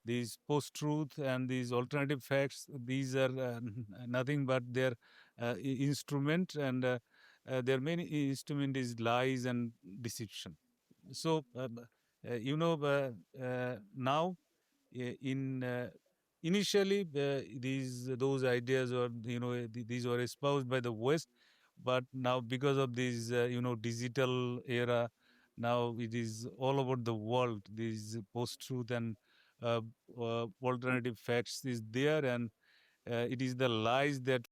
these post-truth and these alternative facts, these are nothing but their instrument, and their main instrument is lies and deception. So, now in initially these those ideas, or these were espoused by the West, but now because of this digital era, now it is all over the world. These post-truth and uh, alternative facts is there, and it is the lies that.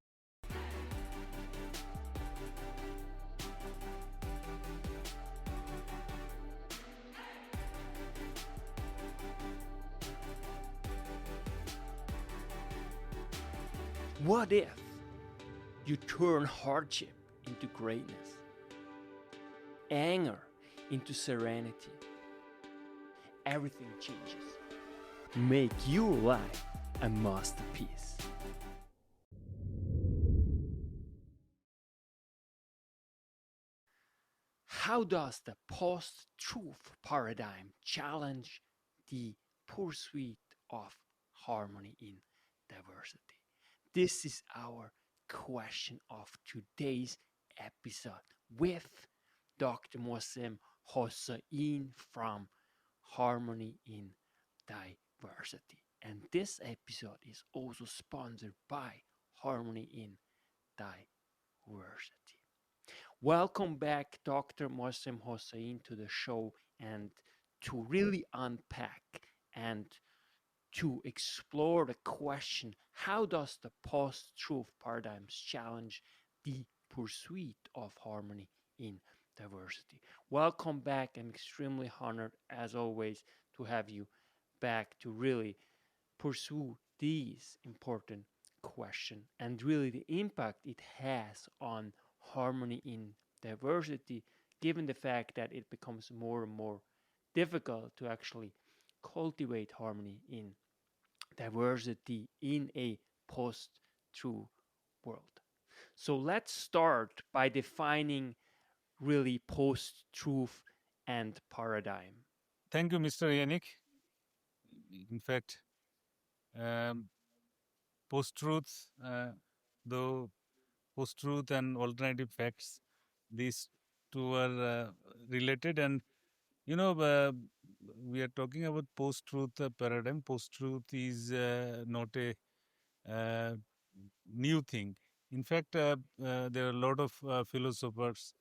What if you turn hardship into greatness, anger into serenity? Everything changes. Make your life a masterpiece. How does the post-truth paradigm challenge the pursuit of harmony in diversity? This is our question of today's episode with Dr. Moazzem Hossain from Harmony in Diversity. And this episode is also sponsored by Harmony in Diversity. Welcome back, Dr. Moazzem Hossein, to the show, and to really unpack and to explore the question, how does the post-truth paradigms challenge the pursuit of harmony in diversity? Welcome back. I'm extremely honored, as always, to have you back to really pursue these important questions and really the impact it has on harmony in diversity, given the fact that it becomes more and more difficult to actually cultivate harmony in diversity in a post-truth world. So let's start by defining really post-truth and paradigm. Thank you, Mr. Yannick. In fact, um, post-truth, though post-truth and alternative facts, these two are related. And we are talking about post-truth paradigm. Post-truth is not a uh, new thing. In fact, there are a lot of philosophers.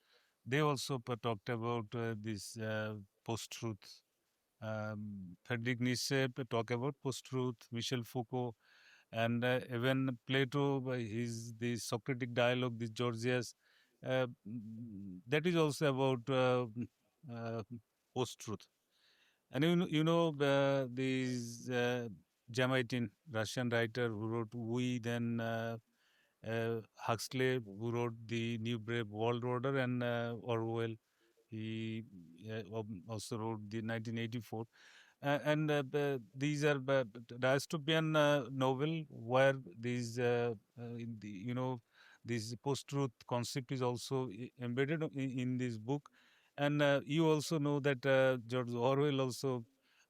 They also talked about this post-truth. Friedrich Nietzsche talk about post-truth. Michel Foucault, and even Plato, by his the Socratic dialogue, this Gorgias, that is also about uh, post-truth. And these Jamaican Russian writer who wrote We, then Huxley, who wrote the New Brave World Order, and Orwell, he also wrote the 1984. And these are dystopian novel where these in the, this post-truth concept is also embedded in this book. And you also know that George Orwell also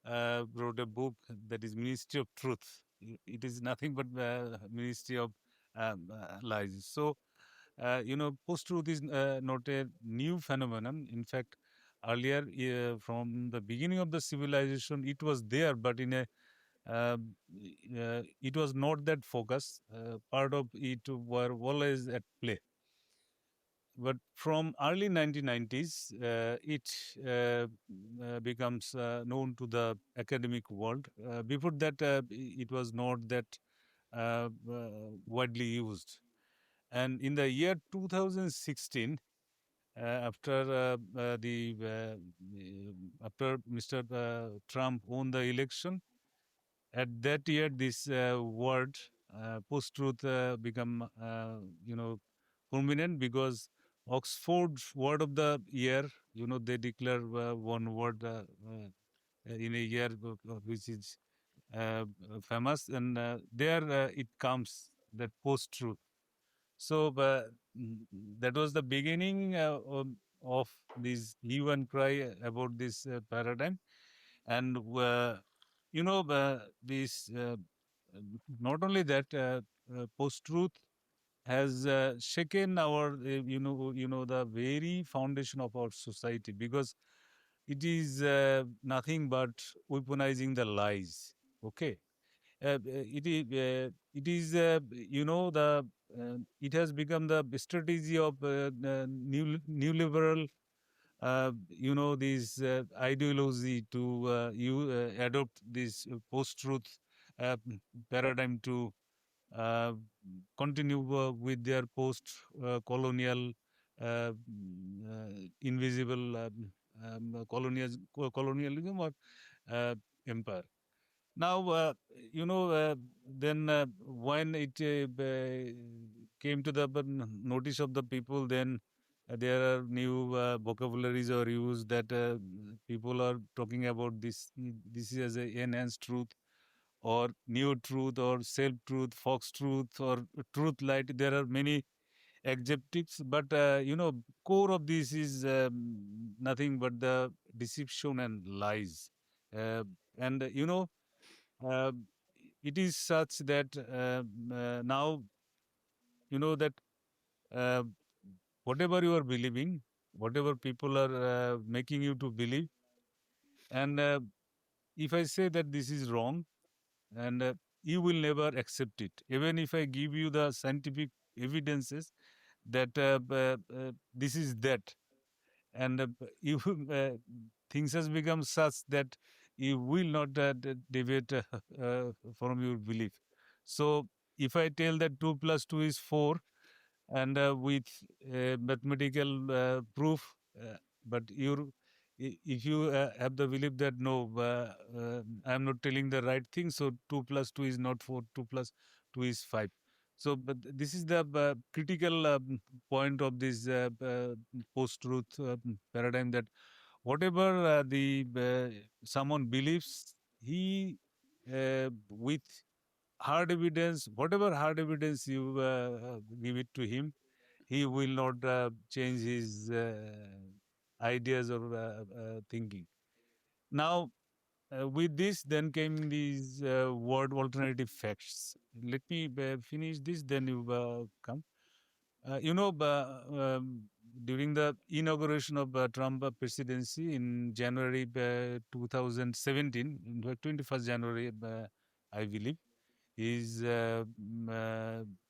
wrote a book that is Ministry of Truth. It is nothing but Ministry of Lies. So post-truth is not a new phenomenon. In fact, earlier, from the beginning of the civilization, it was there, but in a it was not that focus. Part of it were always at play. But from early 1990s, it becomes known to the academic world. Before that, it was not that widely used. And in the year 2016, after Mr. Trump won the election, at that year this word post-truth become prominent, because Oxford word of the year, they declare one word in a year which is famous, and there it comes, that post-truth. So that was the beginning of this hue and cry about this paradigm. And this not only that post-truth has shaken our the very foundation of our society, because it is nothing but weaponizing the lies. Okay. It is the it has become the strategy of new liberal this ideology to adopt this post-truth uh, paradigm to uh, continue with their post-colonial invisible colonialism or uh, empire. Now, then when it came to the notice of the people, then there are new vocabularies or used that people are talking about this. This is as a enhanced truth or new truth or self truth, fox truth or truth light. There are many adjectives, but core of this is nothing but the deception and lies. Uh, and uh, it is such that now that uh, whatever you are believing, whatever people are making you to believe, and if I say that this is wrong, and you will never accept it, even if I give you the scientific evidences that this is that, and you things has become such that you will not deviate from your belief. So if I tell that 2 plus 2 is 4, and with mathematical proof, but if you have the belief that no, I am not telling the right thing, so 2 plus 2 is not 4, 2 plus 2 is 5. So but this is the critical point of this post-truth paradigm, that whatever the someone believes, he with hard evidence, whatever hard evidence you give it to him, he will not change his ideas or thinking. Now, with this, then came these word alternative facts. Let me finish this, then you come. During the inauguration of Trump presidency in January 2017, in fact, 21st January, I believe, his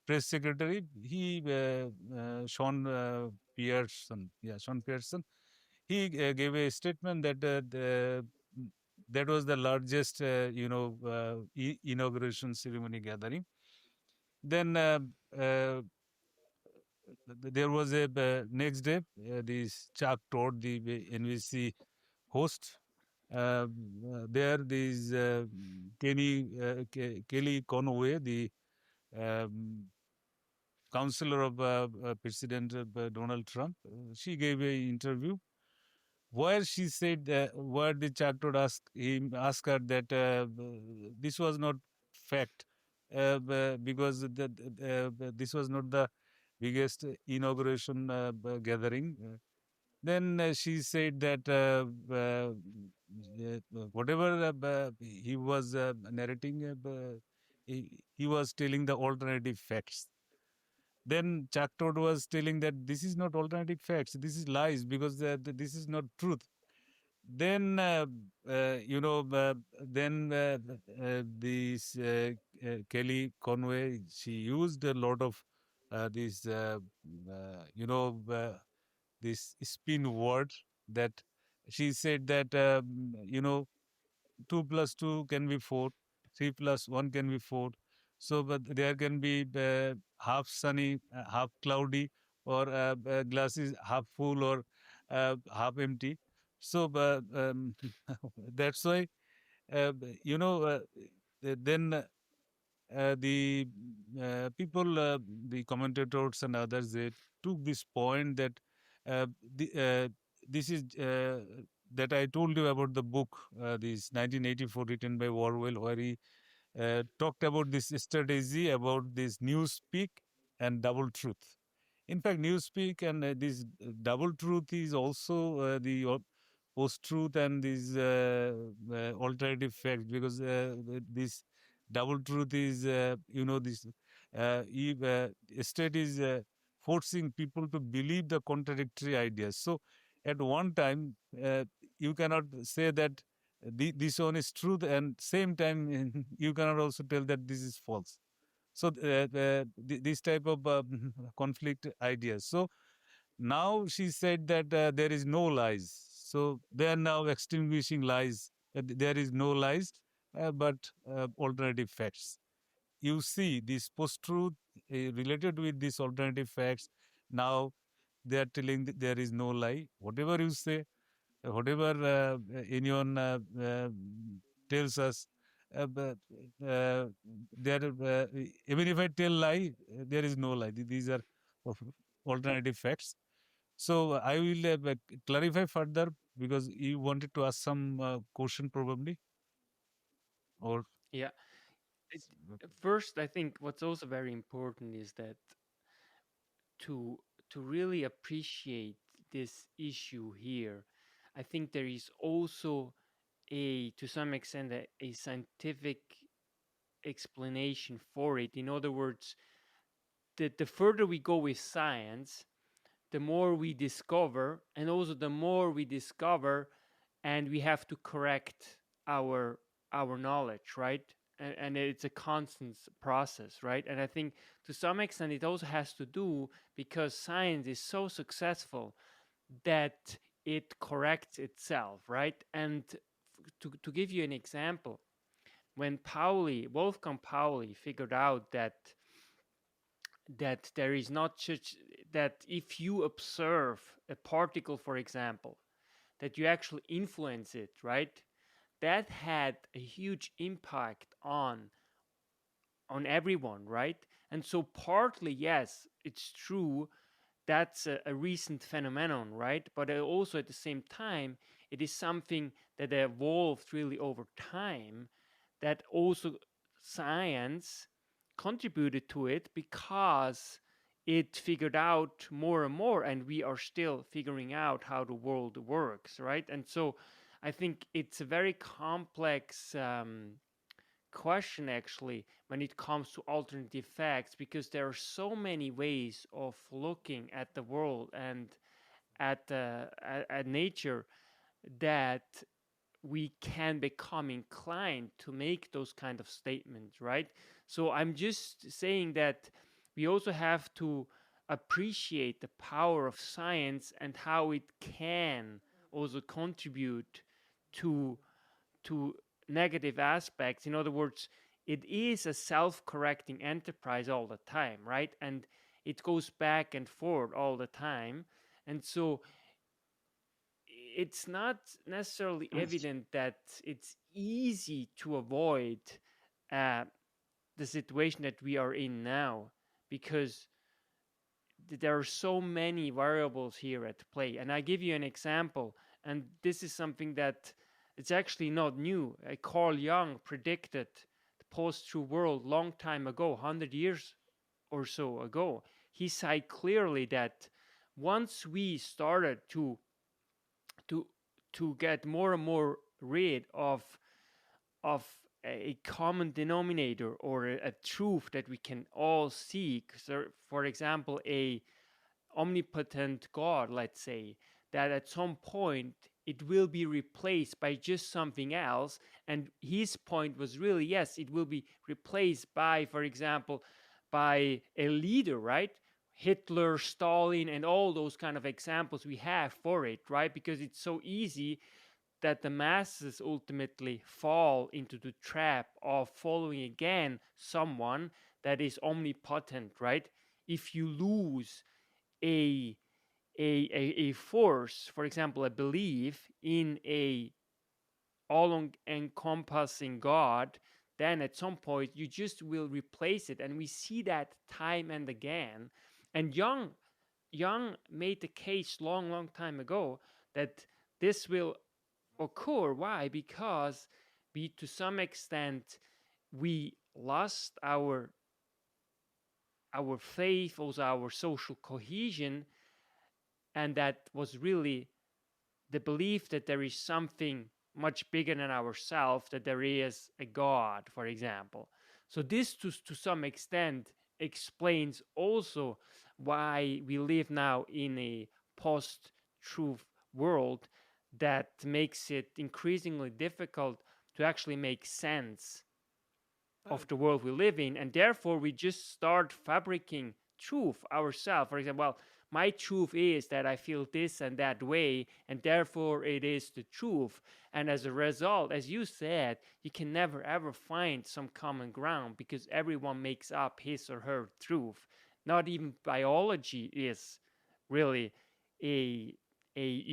press secretary, Sean Sean Pearson, he gave a statement that that was the largest, inauguration ceremony gathering. Then uh, there was a next day, this Chuck Todd, the NBC host. There, this Kelly Conway, the um, counselor of President Donald Trump, she gave a interview where she said where the chartered asked her that this was not fact, because this was not the biggest inauguration gathering. Then she said that whatever he was narrating, he was telling the alternative facts. Then Chuck Todd was telling that this is not alternative facts, this is lies, because this is not truth. Then, then this Kelly Conway, she used a lot of these, this spin word, that she said that, 2 plus 2 can be 4, 3 plus 1 can be 4. So, but there can be half sunny, half cloudy, or glass is half full or half empty. So, that's why, you know, then the people, the commentators and others, they took this point that the, this is that I told you about the book, this 1984, written by Orwell, where he talked about this strategy about this newspeak and double truth. In fact, newspeak and this double truth is also the post-truth and these alternative facts, because this double truth is, this state is forcing people to believe the contradictory ideas. So at one time, you cannot say that this one is truth, and same time you cannot also tell that this is false. So this type of conflict ideas. So now she said that there is no lies. So they are now extinguishing lies. There is no lies, but alternative facts. You see, this post-truth related with these alternative facts. Now they are telling that there is no lie. Whatever you say, whatever anyone tells us, but, there, even if I tell lie, there is no lie. These are of alternative facts. So I will clarify further, because you wanted to ask some question probably, or Yeah. It, First, I think what's also very important is that to to really appreciate this issue here, I think there is also to some extent a scientific explanation for it. In other words, the further we go with science, the more we discover, and also the more we discover, and we have to correct our our knowledge, right? And it's a constant process, right? And I think to some extent it also has to do because science is so successful that it corrects itself, right? And to give you an example, when Wolfgang Pauli figured out that there is not such that if you observe a particle, for example, that you actually influence it, right? That had a huge impact on everyone, right? And so partly, yes, it's true, that's a recent phenomenon, right? But also at the same time, it is something that evolved really over time, that also science contributed to it because it figured out more and more, and we are still figuring out how the world works, right? And so I think it's a very complex question actually when it comes to alternative facts, because there are so many ways of looking at the world and at nature that we can become inclined to make those kind of statements, right? So I'm just saying that we also have to appreciate the power of science and how it can also contribute to to negative aspects. In other words, it is a self-correcting enterprise all the time, right? And it goes back and forth all the time. And so it's not necessarily evident that it's easy to avoid uh, the situation that we are in now, because there are so many variables here at play. And I give you an example, and this is something that it's actually not new. Carl Jung predicted the post-truth world long time ago, 100 years or so ago. He said clearly that once we started to to get more and more rid of a common denominator or a truth that we can all seek. So, for example, a omnipotent God, let's say, that at some point it will be replaced by just something else. And his point was really, yes, it will be replaced by, for example, by a leader, right? Hitler, Stalin, and all those kind of examples we have for it, right? Because it's so easy that the masses ultimately fall into the trap of following again someone that is omnipotent, right? If you lose a a force, for example, a belief in a all encompassing God, then at some point you just will replace it. And we see that time and again. And Young made the case long time ago that this will occur. Why? Because we, to some extent, we lost our faith, also our social cohesion, and that was really the belief that there is something much bigger than ourselves, that there is a God, for example. So this, to some extent, explains also why we live now in a post-truth world that makes it increasingly difficult to actually make sense Uh, of the world we live in, and therefore we just start fabricating truth ourselves. For example, well, my truth is that I feel this and that way, and therefore it is the truth. And as a result, as you said, you can never ever find some common ground because everyone makes up his or her truth. Not even biology is really a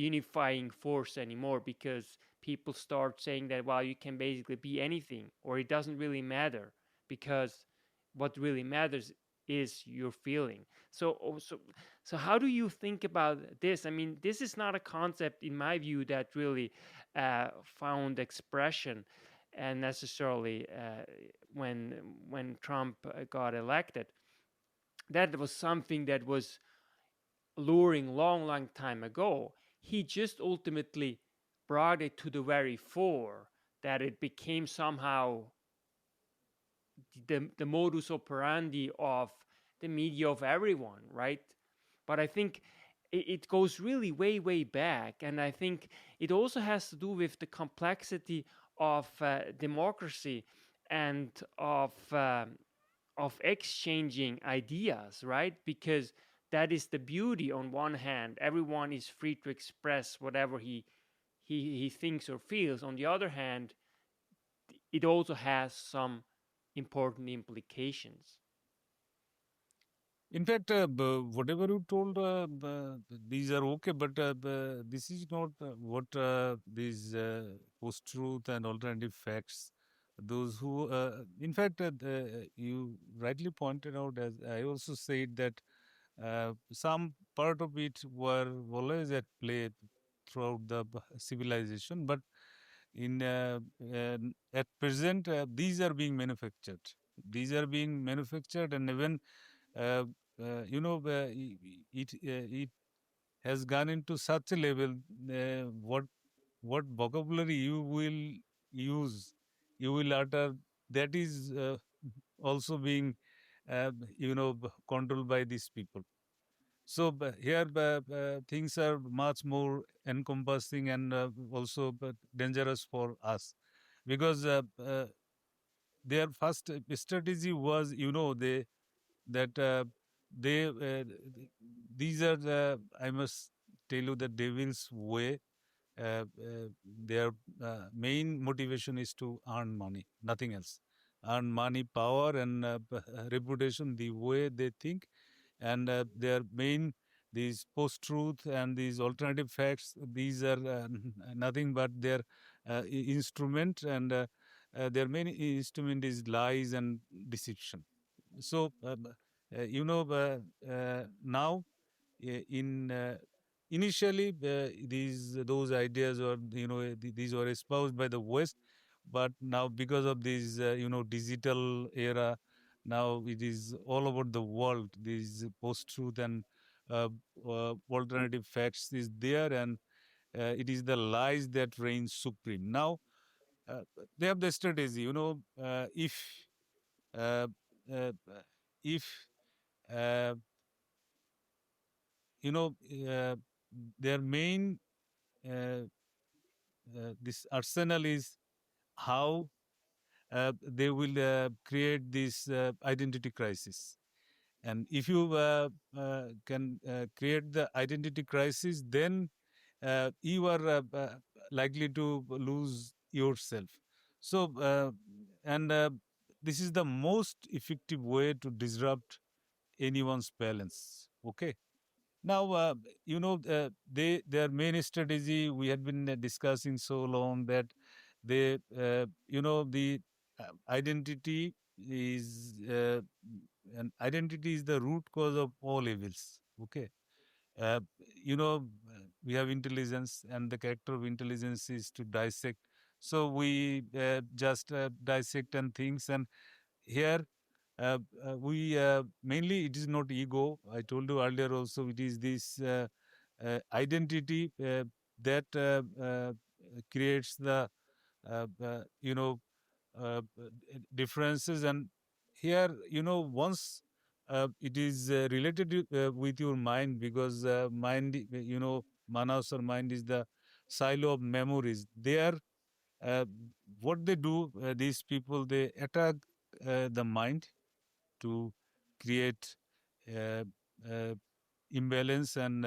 unifying force anymore, because people start saying that, well, you can basically be anything, or it doesn't really matter, because what really matters is your feeling. So how do you think about this? I mean, this is not a concept, in my view, that really found expression and necessarily when Trump got elected. That was something that was luring long time ago. He just ultimately brought it to the very fore, that it became somehow the modus operandi of the media, of everyone, right? But I think it goes really way back, and I think it also has to do with the complexity of democracy and of exchanging ideas, right? Because that is the beauty. On one hand, everyone is free to express whatever he thinks or feels. On the other hand, it also has some important implications. In fact, whatever you told, these are okay, but this is not what these post-truth and alternative facts. Those who, in fact, you rightly pointed out, as I also said, that some part of it were always at play throughout the civilization, but in at present, these are being manufactured. These are being manufactured, and even uh, it has gone into such a level. What vocabulary you will use, you will utter, that is also being controlled by these people. So here things are much more encompassing and also dangerous for us, because their first strategy was, they that they these are the, I must tell you, the devil's way. Their main motivation is to earn money, nothing else. Earn money, power, and reputation, the way they think. And their main, these post-truth and these alternative facts, these are nothing but their instrument, and their main instrument is lies and deception. So, now in initially these those ideas, or these were espoused by the West, but now because of this digital era, now it is all over the world. These post-truth and uh, alternative facts is there, and it is the lies that reigns supreme. Now uh, they have the strategy. Uh, uh, if uh, you know uh, their main uh, this arsenal is how they will create this identity crisis. And if you can create the identity crisis, then you are likely to lose yourself. So and this is the most effective way to disrupt anyone's balance. Okay. Now, their main strategy, we had been discussing so long, that the identity is the root cause of all evils. Okay. uh, we have intelligence, and the character of intelligence is to dissect. So we just dissect and things, and here we mainly, it is not ego. I told you earlier also, it is this identity. that creates the you know differences. And here, once it is related with your mind, because mind, manas or mind is the silo of memories. They are uh, what they do, these people, they attack the mind to create uh, uh, imbalance and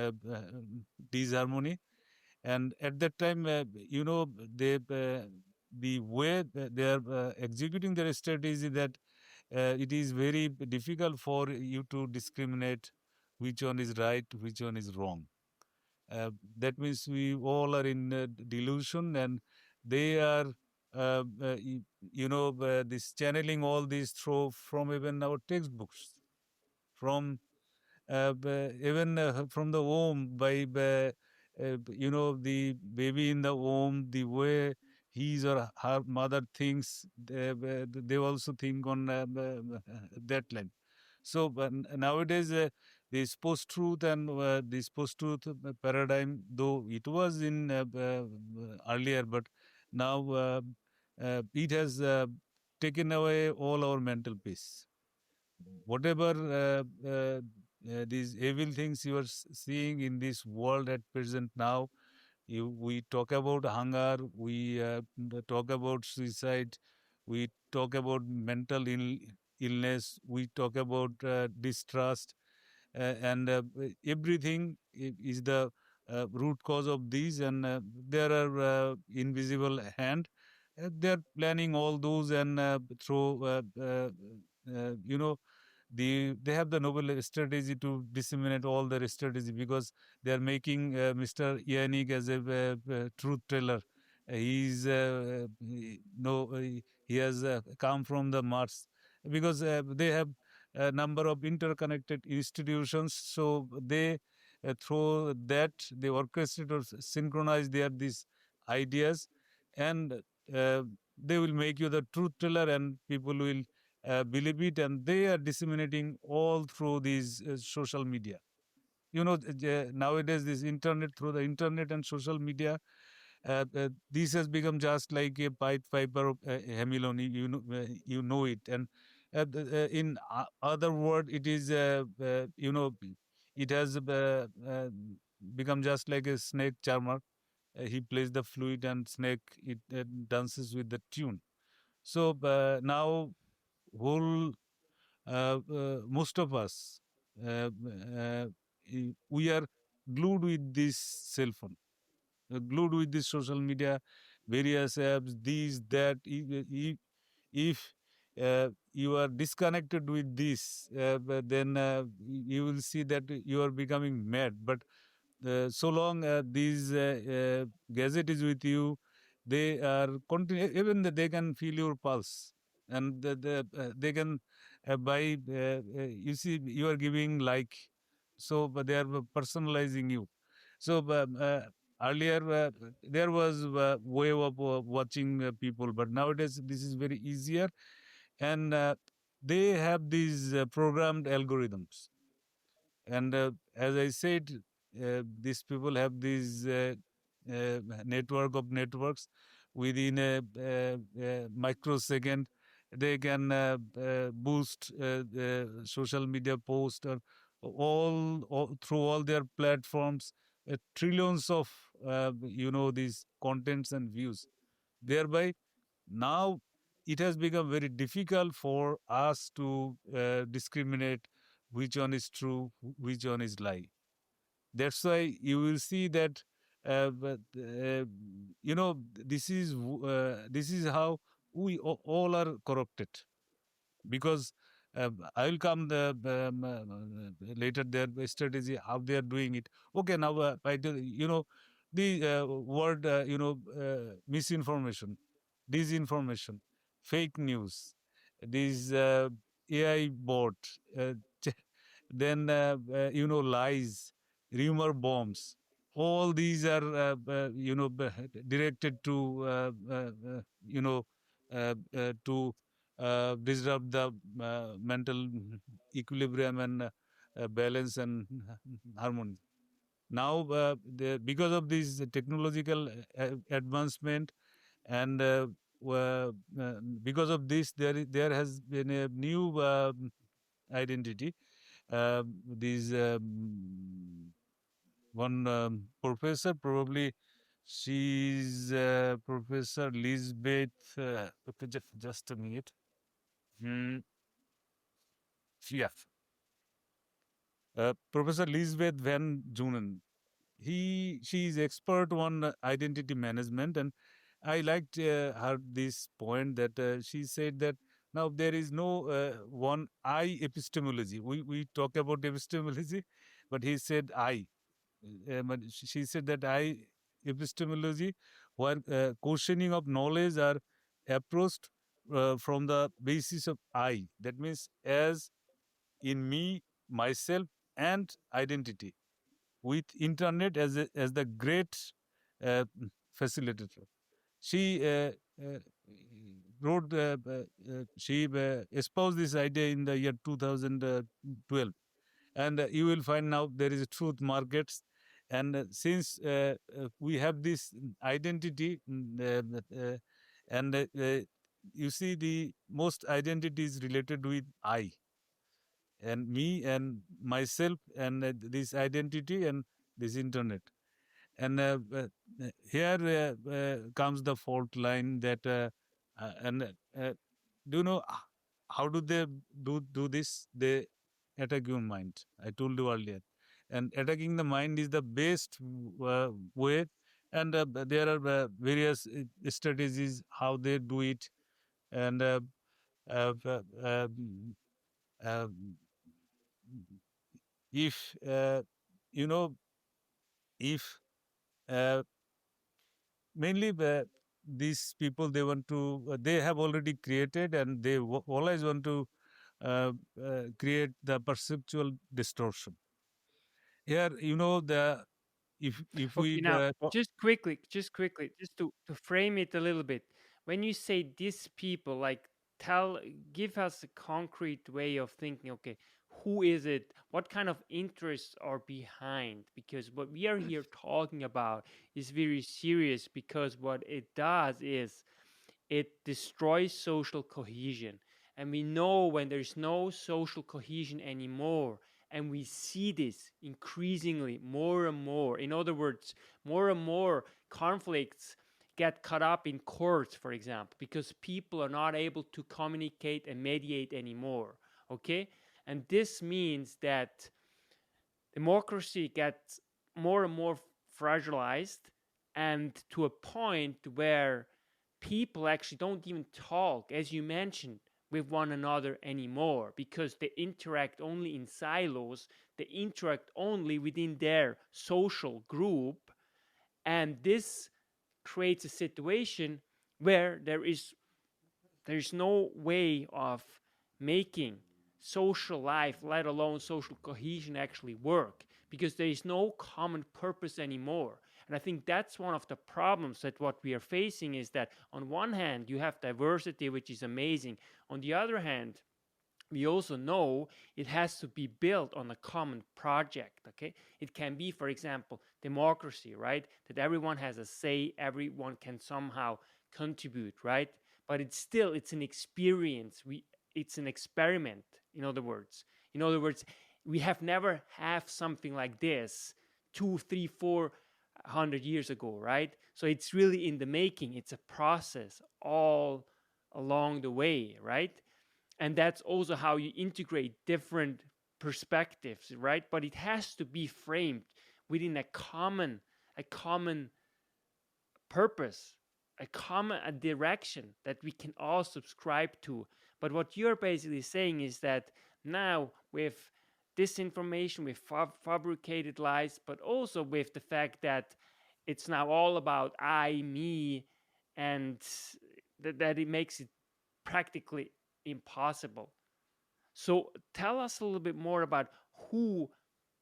disharmony. And at that time, they the way that they are executing their strategy, that it is very difficult for you to discriminate which one is right, which one is wrong. uh, that means we all are in delusion, and they are this channeling all these through from even our textbooks, from even from the womb, the baby in the womb, the way his or her mother thinks, they also think on that line. So but nowadays, this post-truth and this post-truth paradigm, though it was in earlier, but now it has taken away all our mental peace. Whatever these evil things you are seeing in this world at present now, we talk about hunger, we talk about suicide, we talk about mental illness, we talk about distrust, and everything is the root cause of these. And there are invisible hand. They are planning all those, and through they have the noble strategy to disseminate all their strategy, because they are making Mr. Yannick as a truth teller. He's no he has come from the Mars, because they have a number of interconnected institutions. So they through that they orchestrate or synchronize their these ideas, and uh, they will make you the truth teller, and people will believe it, and they are disseminating all through these social media. Nowadays, this internet, through the internet and social media, this has become just like a Pied Piper of Hamilton. You know it. And in other word, it is it has become just like a snake charmer. He plays the flute, and snake it dances with the tune. So now whole most of us, we are glued with this cell phone, glued with this social media, various apps, these, that. If you are disconnected with this, then you will see that you are becoming mad. But so long these gadget is with you, they are continue, even they can feel your pulse, and they can by you see you are giving like, so but they are personalizing you. So earlier there was a way of watching people, but nowadays this is very easier. And they have these programmed algorithms. And as I said, these people have these network of networks. Within a microsecond, they can boost social media post, or all through all their platforms, trillions of these contents and views. Thereby, now it has become very difficult for us to discriminate which one is true, which one is lie. That's why you will see that this is how we all are corrupted. Because I will come later their strategy, how they are doing it. Okay, now the word misinformation, disinformation, fake news, these AI bot, uh, then lies, rumor bombs. All these are directed to to disrupt the mental equilibrium and balance and harmony. now because of this technological advancement, and because of this, there has been a new identity. These one professor, probably she's Professor Lisbeth. Okay, just a minute. Hmm, yeah, Professor Lisbeth Van Jonen. She is expert on identity management, and I liked her this point that she said that now there is no one I epistemology. We talk about epistemology, but he said I. But she said that I epistemology, where questioning of knowledge are approached from the basis of I. That means as in me, myself, and identity, with internet as the great uh, facilitator. She wrote, she espoused this idea in the year 2012. And you will find now there is a truth markets. And since we have this identity, and you see the most identities related with I and me and myself and this identity and this internet. And here comes the fault line that and do you know how do they do this? They attack your mind. I told you earlier, and attacking the mind is the best way. And there are various strategies how they do it. And uh, uh, um, um, if you know if uh, mainly these people, they want to they have already created, and they always want to create the perceptual distortion here. The if Okay, we now just quickly, just to frame it a little bit. When you say these people, like tell, give us a concrete way of thinking. Okay, who is it? What kind of interests are behind? Because what we are here talking about is very serious. Because what it does is it destroys social cohesion. And we know when there's no social cohesion anymore, and we see this increasingly more and more. In other words, more and more conflicts get caught up in courts, for example, because people are not able to communicate and mediate anymore. Okay? And this means that democracy gets more and more fragilized, and to a point where people actually don't even talk, as you mentioned, with one another anymore, because they interact only in silos, they interact only within their social group. And this creates a situation where there's no way of making social life, let alone social cohesion, actually work, because there is no common purpose anymore. And I think that's one of the problems, that what we are facing is that on one hand you have diversity, which is amazing. On the other hand, we also know it has to be built on a common project. Okay, it can be, for example, democracy, right? That everyone has a say, everyone can somehow contribute, right? But it's an experience. It's an experiment. In other words, we have never have something like this 2, 3, 400 years ago, right? So it's really in the making. It's a process all along the way, right? And that's also how you integrate different perspectives, right? But it has to be framed within a common purpose, a direction that we can all subscribe to. But what you're basically saying is that now, with disinformation, with fabricated lies, but also with the fact that it's now all about I, me, and that it makes it practically impossible. So tell us a little bit more about who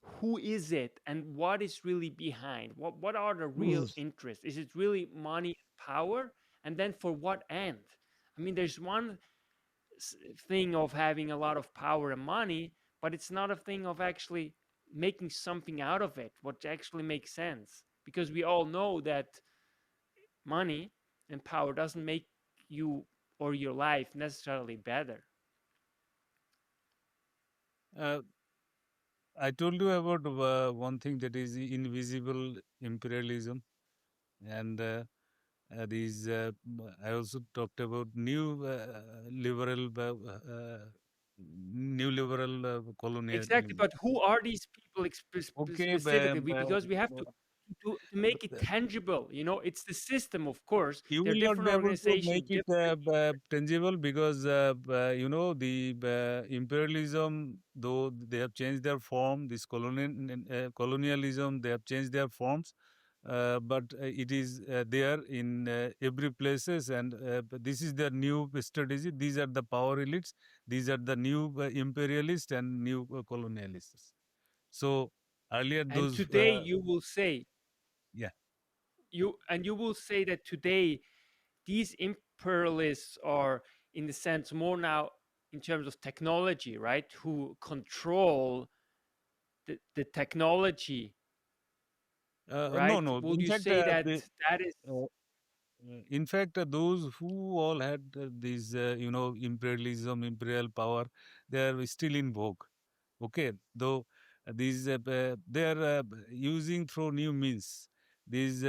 who is it, and what is really behind. What are the real interests? Is it really money and power? And then for what end? I mean, there's one thing of having a lot of power and money, but it's not a thing of actually making something out of it, what actually makes sense. Because we all know that money and power doesn't make you or your life necessarily better. Uh, I told you about one thing, that is invisible imperialism, and these. I also talked about new liberal Exactly, colonialism. but who are these people Okay, specifically? Because we have to make it tangible. You know, it's the system, of course. you There are will not be different able to organizations, make it different. tangible, because the imperialism, though they have changed their form, this colonialism, they have changed their forms, but it is there in every places, and this is their new strategy. These are the power elites. These are the new imperialists and new colonialists. So earlier And those, today you will say yeah. you will say that today these imperialists are, in the sense, more now in terms of technology, right? Who control the technology, No, right? no. Would In you fact, say that that is uh, in fact, those who all had these, imperialism, imperial power, they are still in vogue. Okay, though these they are using through new means. These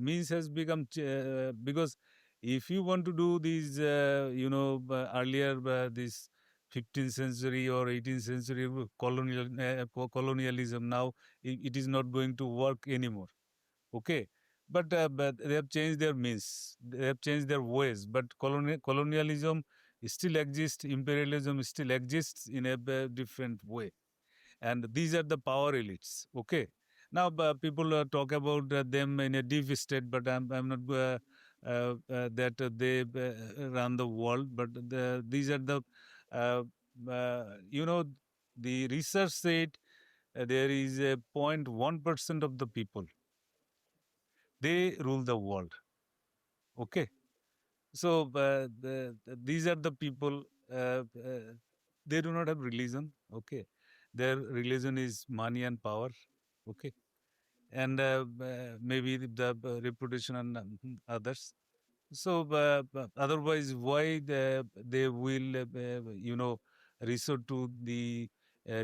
means has become because if you want to do these, earlier this 15th century or 18th century colonialism, now it is not going to work anymore. Okay, but they have changed their means, they have changed their ways, but colonialism still exists, imperialism still exists in a different way, and these are the power elites. Okay, now people talk about them in a deep state, but I'm not that they run the world, but these are the uh, uh, you know the research said there is a 0.1% of the people, they rule the world. Okay, so these are the people. They do not have religion. Okay, their religion is money and power. Okay, and maybe the reputation and others. So otherwise, why they will resort to the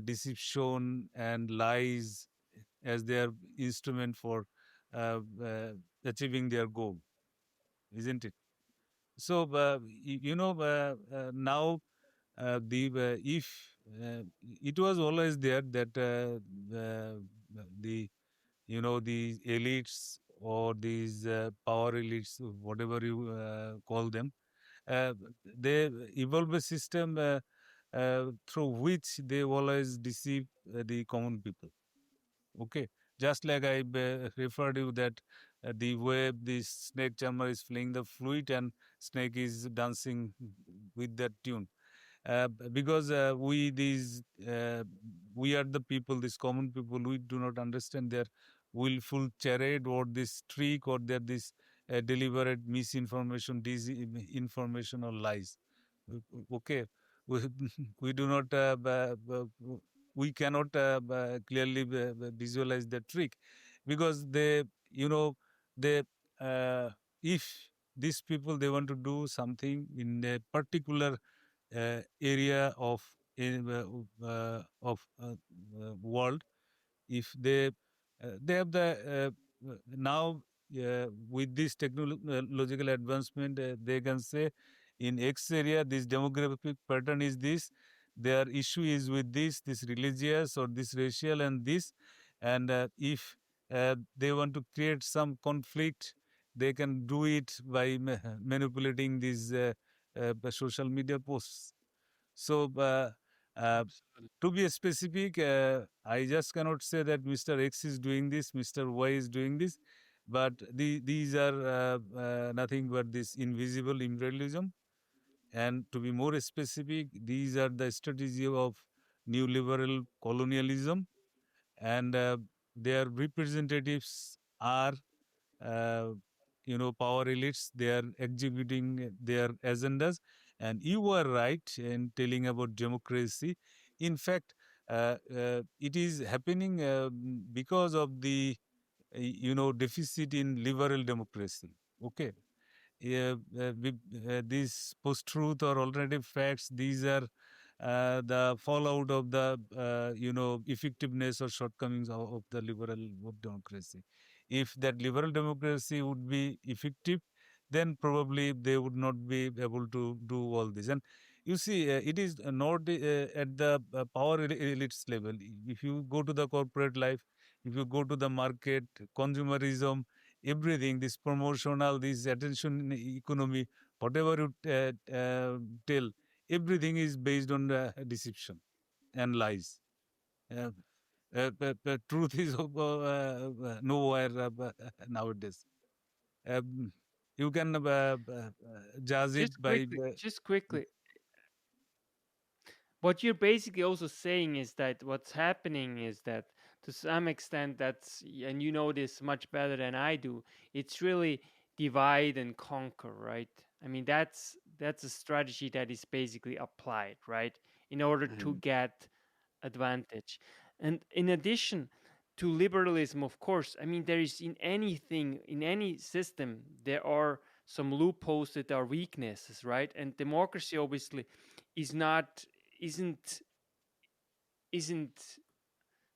deception and lies as their instrument for achieving their goal, isn't it? So now the if it was always there that the the elites or these power elites, whatever you call them, uh, they evolve a system through which they always deceive the common people. Okay, just like I referred you that the way the snake charmer is playing the flute and snake is dancing with that tune. Because we are the people, these common people, we do not understand their willful charade or this trick or their this deliberate misinformation, disinformation or lies. Okay, we, we do not we cannot clearly visualize the trick, because they they uh, if these people they want to do something in a particular area of world, if they have the now with this technological advancement, they can say in X area this demographic pattern is this, their issue is with this religious or this racial and this, and if they want to create some conflict, they can do it by manipulating these social media posts. So uh, absolutely. to be specific, I just cannot say that Mr. X is doing this, Mr. Y is doing this, but these are nothing but this invisible imperialism. And to be more specific, these are the strategy of new liberal colonialism, and their representatives are uh, power elites. They are executing their agendas, and you were right in telling about democracy. In fact, it is happening because of the deficit in liberal democracy. Okay. These post-truth or alternative facts, these are the fallout of the effectiveness or shortcomings of the liberal democracy. If that liberal democracy would be effective, then probably they would not be able to do all this. And you see, it is not at the power elites level. If you go to the corporate life, if you go to the market, consumerism, everything, this promotional, this attention economy, whatever you tell, everything is based on deception and lies. Uh, Truth is nowhere nowadays. Um, you can judge it Just by quickly, just quickly, what you're basically also saying is that what's happening is that to some extent that's, and you know this much better than I do, it's really divide and conquer, right? I mean, that's a strategy that is basically applied, right, in order to Mhm. get advantage. And in addition to liberalism, of course, I mean, there is in anything, in any system, there are some loopholes that are weaknesses, right? And democracy obviously is not, isn't isn't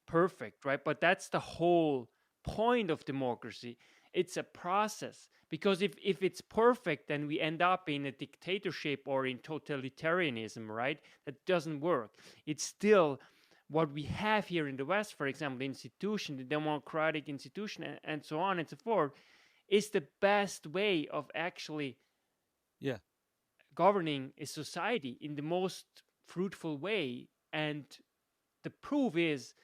perfect, right? But that's the whole point of democracy. It's a process, because if it's perfect, then we end up in a dictatorship or in totalitarianism, right? That doesn't work. It's still what we have here in the West, for example, the institution, the democratic institution, and so on and so forth, is the best way of actually Yeah. governing a society in the most fruitful way. And the proof is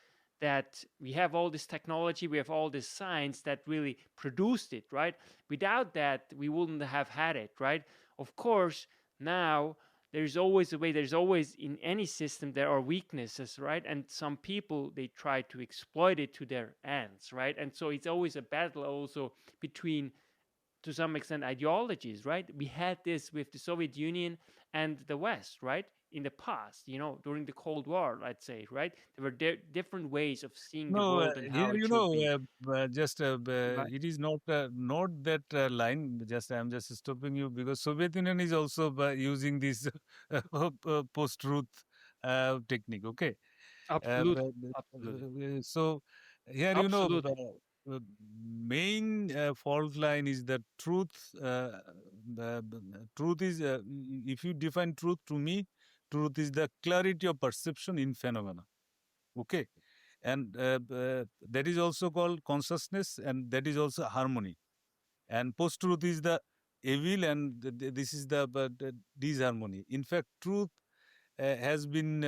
that we have all this technology, we have all this science that really produced it, right? Without that, we wouldn't have had it, right? Of course, now there's always a way, there's always in any system there are weaknesses, right? And some people, they try to exploit it to their ends, right? And so it's always a battle also between, to some extent, ideologies, right? We had this with the Soviet Union and the West, right? In the past, during the Cold War, let's say, right? There were different ways of seeing the No, world and how here it should be. just Right. it is not that line. Just I'm just stopping you because Soviet Union is also using this post-truth technique. Okay. Absolutely, absolutely, So here, absolutely. uh, main fault line is that truth. Truth is, if you define truth to me, truth is the clarity of perception in phenomena. Okay, and that is also called consciousness, and that is also harmony. And post-truth is the evil, and this is the disharmony. In fact, truth has been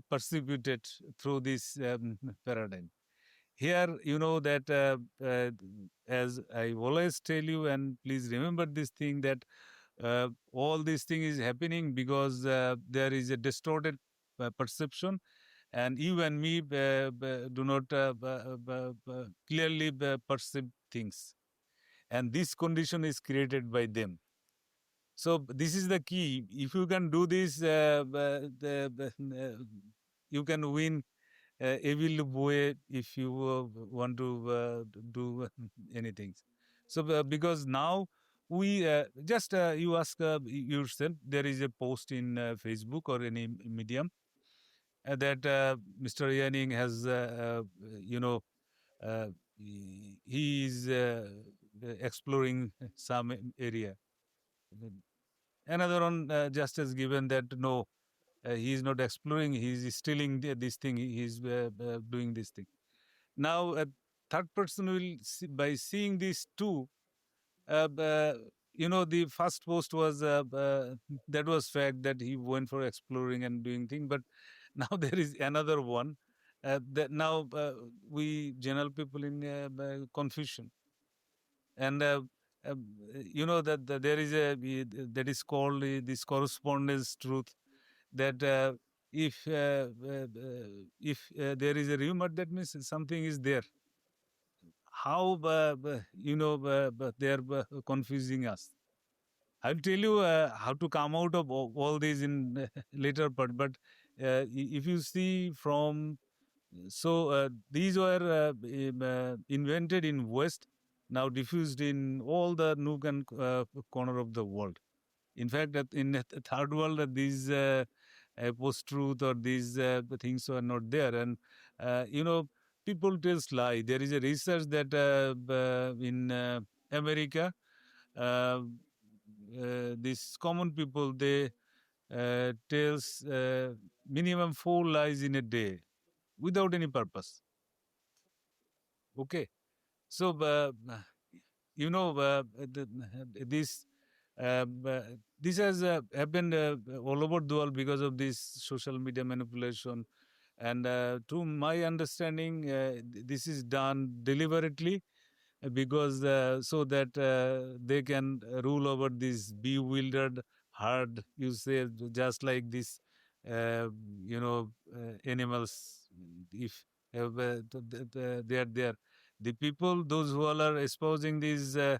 persecuted through this paradigm. Here, you know that as I always tell you, and please remember this thing that all this thing is happening because there is a distorted perception, and you and me do not clearly perceive things, and this condition is created by them. So this is the key. If you can do this, you can win evil way if you want to do anything. So because now we just you ask yourself, there is a post in Facebook or any medium that Mr. Yanning has, uh, he is exploring some area. Another one just has given that no, he is not exploring, he is stealing this thing, he is doing this thing. Now, a third person will, see, by seeing these two, the first post was that was fact that he went for exploring and doing thing, but now there is another one that now we general people in confusion, and uh, that there is that is called this correspondence truth, that if there is a rumor, that means something is there. How they are confusing us. I'll tell you how to come out of all these in later part, but if you see from these were invented in West, now diffused in all the nook and corner of the world. In fact, in the third world, these post-truth or these things were not there. And, people tell lie. There is a research that in America, uh, these common people, they tells minimum 4 lies in a day without any purpose. Okay. So, the, this uh, this has happened all over the world because of this social media manipulation. And to my understanding, this is done deliberately because so that they can rule over this bewildered herd. You say just like this, uh, animals. If they are there, the people, those who all are espousing these, these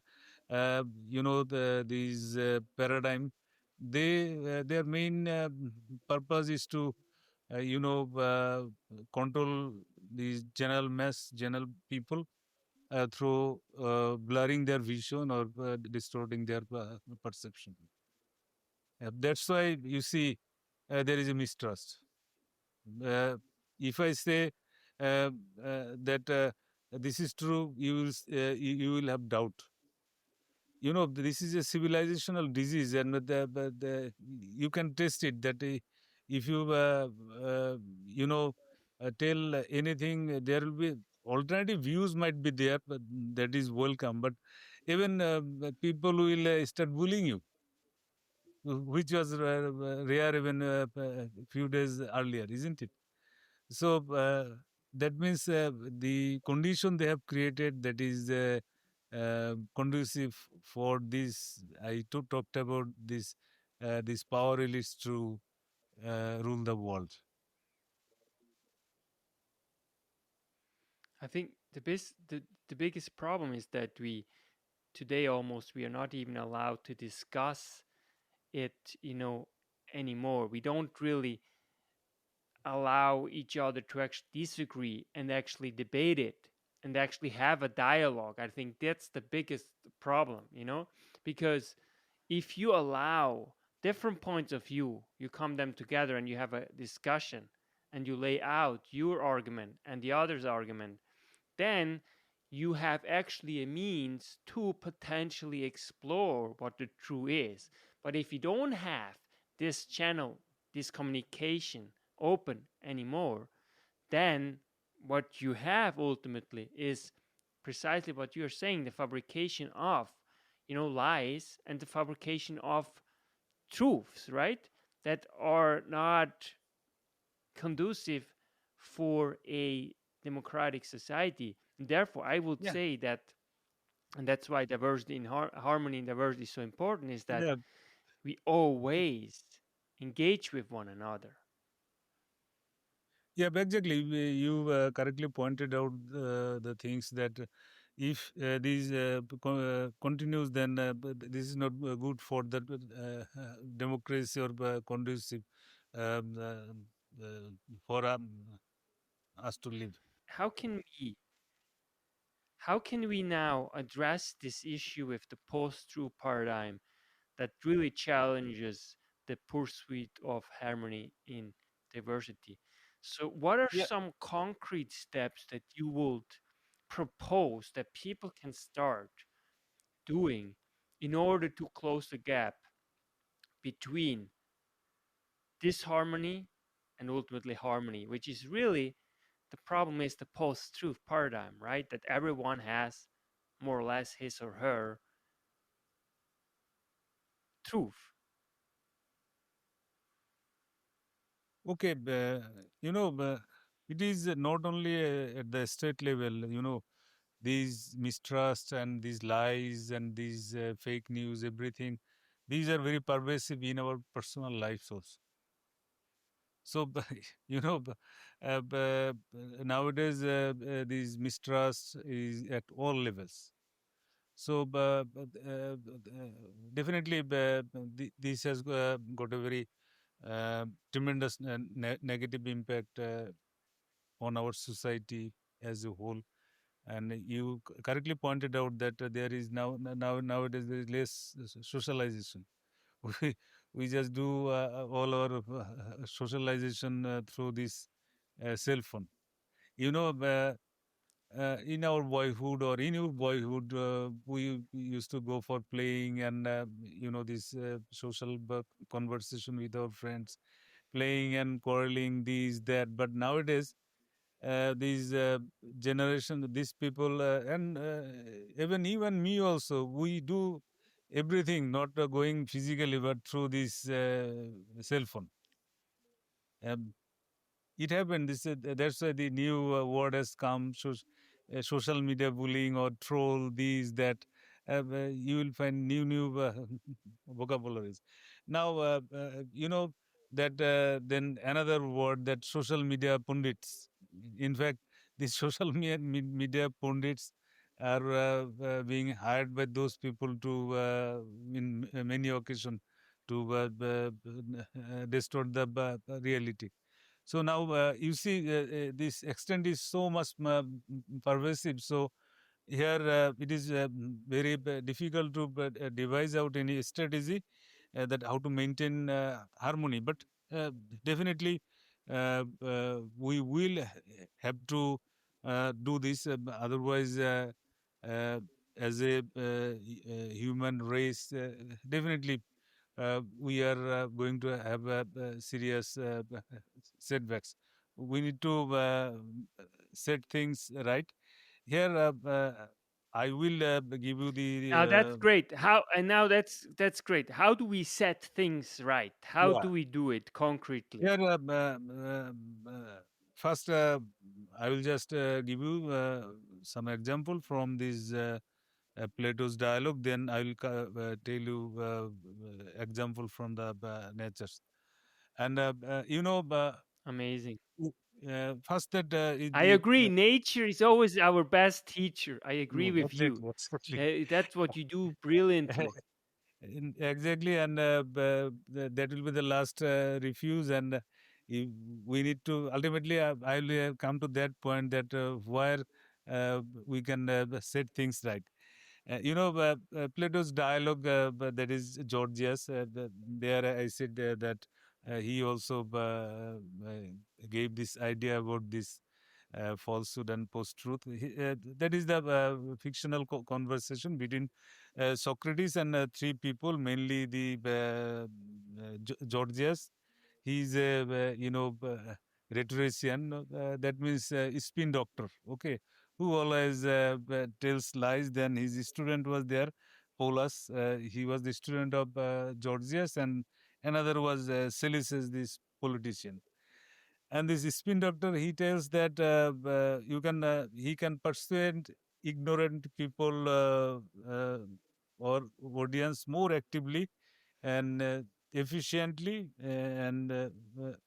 paradigm, their main purpose is to, control these general people through blurring their vision or distorting their perception. That's why you see there is a mistrust. Uh, if I say that this is true, you will have doubt. This is a civilizational disease, and you can test it. That if you tell anything, there will be alternative views might be there, but that is welcome. But even people will start bullying you, which was rare even a few days earlier, isn't it? So that means the condition they have created, that is conducive for this. I too talked about this power elites to rule the world. I think the biggest problem is that we today almost we are not even allowed to discuss it, anymore. We don't really allow each other to actually disagree and actually debate it and actually have a dialogue. I think that's the biggest problem, because if you allow different points of view, you come them together and you have a discussion and you lay out your argument and the other's argument, then you have actually a means to potentially explore what the truth is. But if you don't have this channel, this communication open anymore, then what you have ultimately is precisely what you're saying, the fabrication of lies and the fabrication of truths, right, that are not conducive for a democratic society. And therefore, I would Yeah, say that, and that's why diversity in harmony and diversity is so important, is that yeah, we always engage with one another. yeah. Exactly. You correctly pointed out the things that if these continues, then this is not good for the democracy or conducive um, for us to live. How can we how can we now address this issue with the post-truth paradigm that really challenges the pursuit of harmony in diversity? So, what are Yeah. some concrete steps that you would propose that people can start doing in order to close the gap between disharmony and ultimately harmony, which is really the problem is the post-truth paradigm, right? That everyone has more or less his or her truth. Okay, it is not only at the state level, these mistrust and these lies and these fake news, everything, these are very pervasive in our personal lives also. So, nowadays, these mistrust is at all levels. So, definitely, this has got a very tremendous negative impact on our society as a whole. And you correctly pointed out that there is nowadays there is less socialization. we we just do all our socialization through this cell phone. You know, in our boyhood or in your boyhood, we used to go for playing and this social conversation with our friends, playing and quarreling, these that. But nowadays, these generation, these people, and even me also, we do everything not going physically, but through this cell phone. Um, it happened. That's why the new word has come: social media bullying or troll. These that you will find new vocabularies. Now that then another word, that social media pundits. In fact, these social media pundits are being hired by those people to in many occasions to distort the reality. So now you see this extent is so much pervasive. So here it is very difficult to devise out any strategy that how to maintain harmony. But uh, definitely we will have to do this. Otherwise, uh, as a human race, definitely we are going to have serious setbacks. We need to set things right. Here, I will give you the Now that's great. How and now that's great. How do we set things right? How yeah. do we do it concretely? Here, first, I will just give you some example from this Plato's dialogue. Then I will tell you example from the natures. And Amazing. first that I agree. Nature is always our best teacher. I agree with you. exactly, exactly. That's what you do brilliantly. Exactly, and that will be the last refuse. And if we need to ultimately, I will come to that point that where we can set things right. Plato's dialogue, that is Gorgias. There, I said that he also gave this idea about this falsehood and post-truth. That is the fictional conversation between Socrates and three people, mainly the Gorgias. He's a rhetorician. That means spin doctor. Okay, who always tells lies. Then his student was there, Polus. He was the student of Gorgias, and another was Silices, this politician. And this spin doctor, he tells that he can persuade ignorant people or audience more actively and efficiently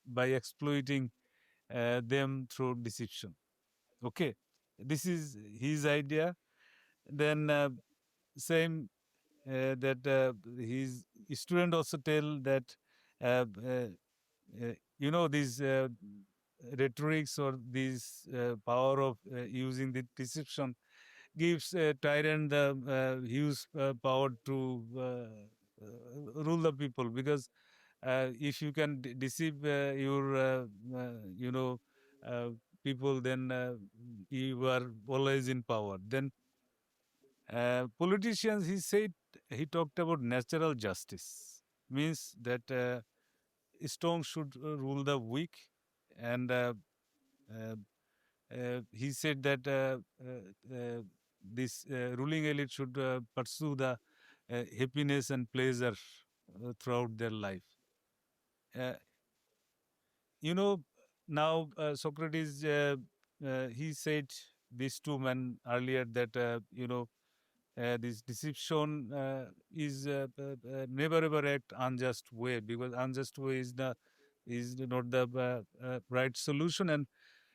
by exploiting them through deception. Okay, this is his idea. Then same that his student also tell that uh, uh, these rhetorics or this power of using the deception gives a tyrant the huge power to rule the people, because if you can deceive your uh, people, then you are always in power. Then politicians, he talked about natural justice, means that strong should rule the weak. And uh, he said that this ruling elite should pursue the happiness and pleasure throughout their life. Uh, you know, now Socrates, he said these two men earlier that, this deception is never ever act unjust way, because unjust way is not the right solution. And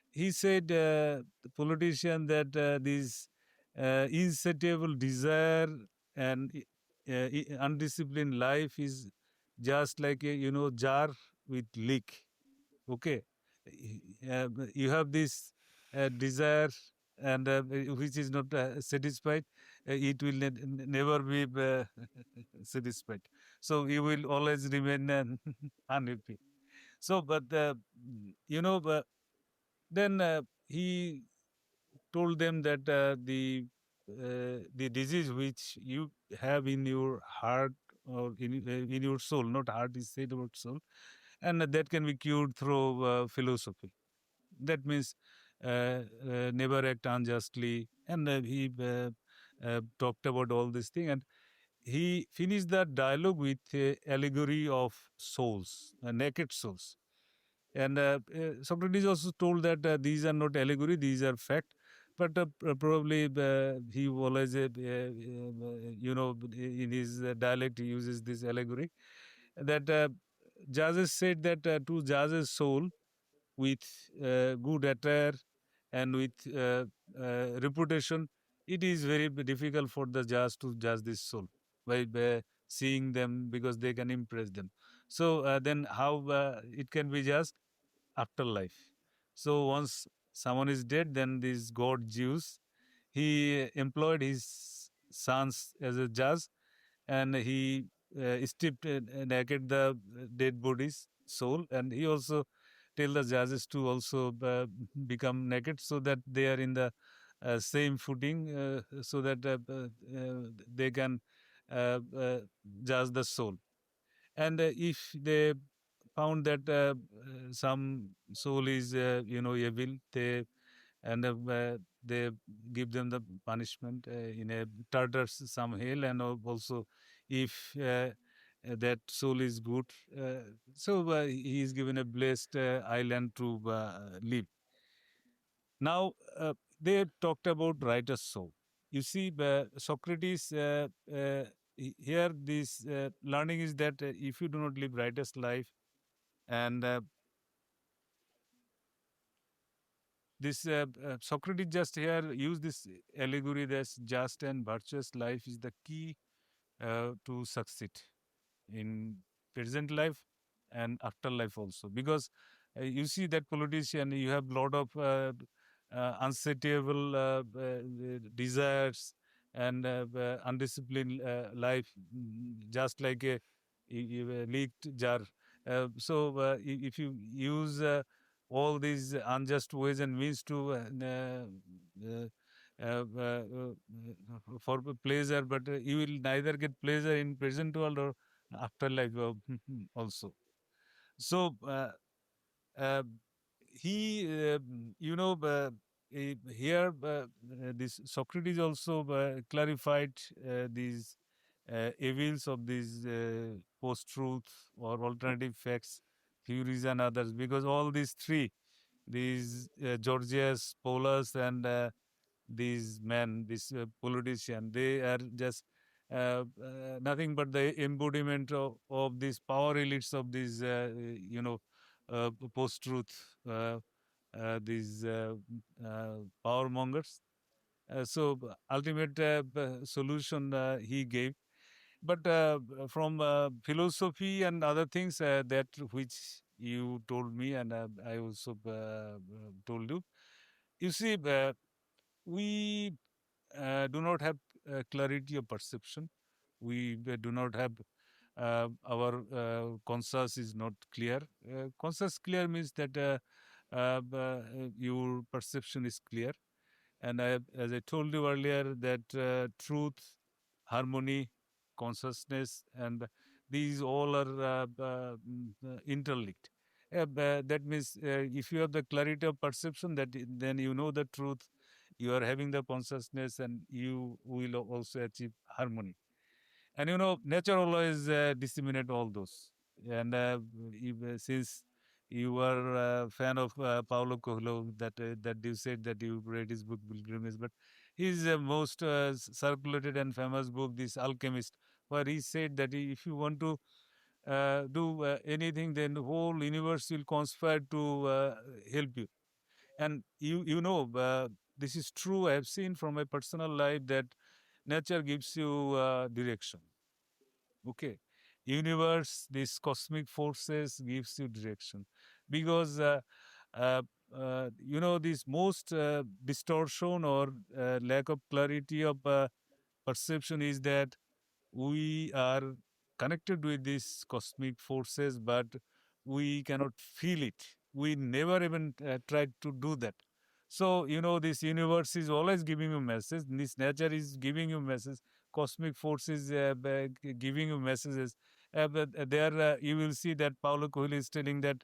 he said, the politician, that this insatiable desire and undisciplined life is just like a jar with leak. Okay. You have this desire, and which is not satisfied, it will never be satisfied. So you will always remain unhappy. So, but but then he told them that the disease which you have in your heart or in your soul, not heart is said about soul, and that can be cured through philosophy. That means never act unjustly, and he talked about all this thing, and he finished that dialogue with allegory of souls, naked souls. And Socrates also told that these are not allegory, these are fact. But probably he always, in his dialect, he uses this allegory that judges said that to judge a soul with good attire and with reputation, it is very difficult for the judge to judge this soul by seeing them because they can impress them. So then how it can be judged? Afterlife. So once someone is dead, then this god Zeus, he employed his sons as a judge, and he stripped naked the dead body's soul, and he also tell the judges to also become naked so that they are in the same footing, so that they can uh, uh, judge the soul. And if they found that some soul is evil, they give them the punishment in a Tartarus, some hell, and also if that soul is good, so he is given a blessed island to live. Now they talked about writer's soul. You see, Socrates here this learning is that if you do not live writer's life, and this Socrates just here use this allegory that just and virtuous life is the key to succeed in present life and afterlife also. Because you see that politician, you have lot of unsatiable desires and undisciplined life, just like a leaked jar. If you use all these unjust ways and means to for pleasure, but you will neither get pleasure in present world or afterlife also. So uh, he, here this Socrates also clarified these evils of these post-truth or alternative facts, theories, and others, because all these three, these Georgius, Paulus, and these men, this politician, they are just nothing but the embodiment of these power elites of these, post-truth, these power mongers. Ultimate solution he gave. But from philosophy and other things that which you told me, and I also told you, you see, we do not have clarity of perception. We do not have our conscious is not clear. Conscious clear means that your perception is clear. And as I told you earlier, that truth, harmony, consciousness, and these all are interlinked. That means if you have the clarity of perception, that then you know the truth, you are having the consciousness, and you will also achieve harmony. And nature always disseminate all those. And since you are a fan of Paulo Coelho, that you said that you read his book Pilgrimage, but his most circulated and famous book, this Alchemist, where he said that if you want to do anything, then the whole universe will conspire to help you. And this is true. I have seen from my personal life that nature gives you direction. Okay. universe, these cosmic forces gives you direction. Because uh, this most distortion or lack of clarity of perception is that we are connected with these cosmic forces, but we cannot feel it. We never even tried to do that. So, this universe is always giving you message. This nature is giving you message. Cosmic forces giving you messages. But there you will see that Paulo Coelho is telling that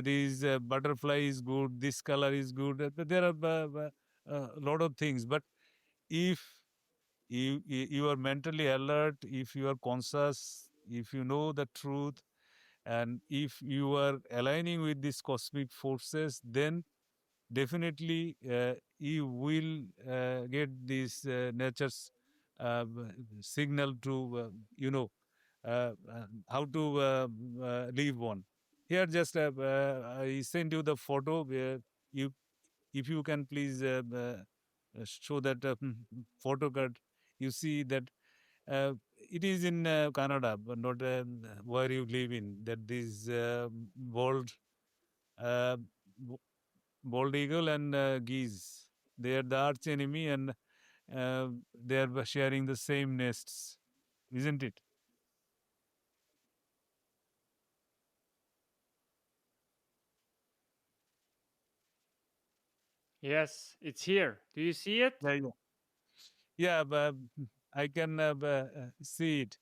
this butterfly is good, this color is good. There are a lot of things. But if you are mentally alert, if you are conscious, if you know the truth, and if you are aligning with these cosmic forces, then definitely you will get this nature's signal to how to live on. Here, just I send you the photo where you, if you can please show that photo card. You see that uh, it is in Canada, but not where you live in. That this bald, uh, b- bald eagle and geese. They are the arch enemy, and they are sharing the same nests, isn't it? Yes, it's here. Do you see it? Yeah, yeah. Yeah, but I can see it.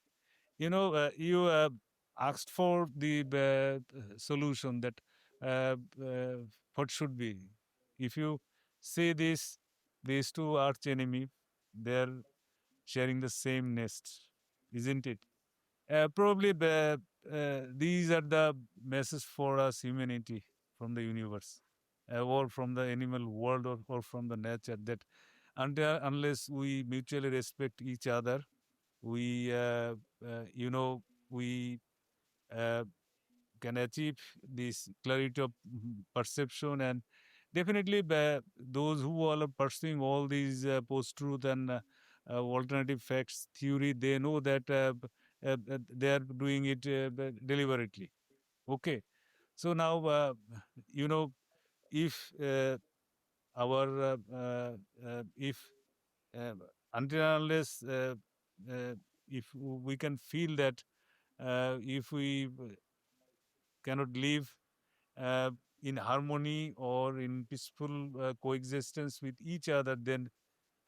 You asked for the solution that uh, uh, what should be. If you say this, these two arch enemy, they're sharing the same nest, isn't it? Probably these are the message for us humanity from the universe, or from the animal world, or from the nature, that unless we mutually respect each other, we we uh, can achieve this clarity of perception. And definitely those who are pursuing all these post-truth and alternative facts theory, they know that they are doing it deliberately. Okay, so now you know if our if uh, until and unless uh, if we can feel that if we cannot live uh, in harmony or in peaceful coexistence with each other, then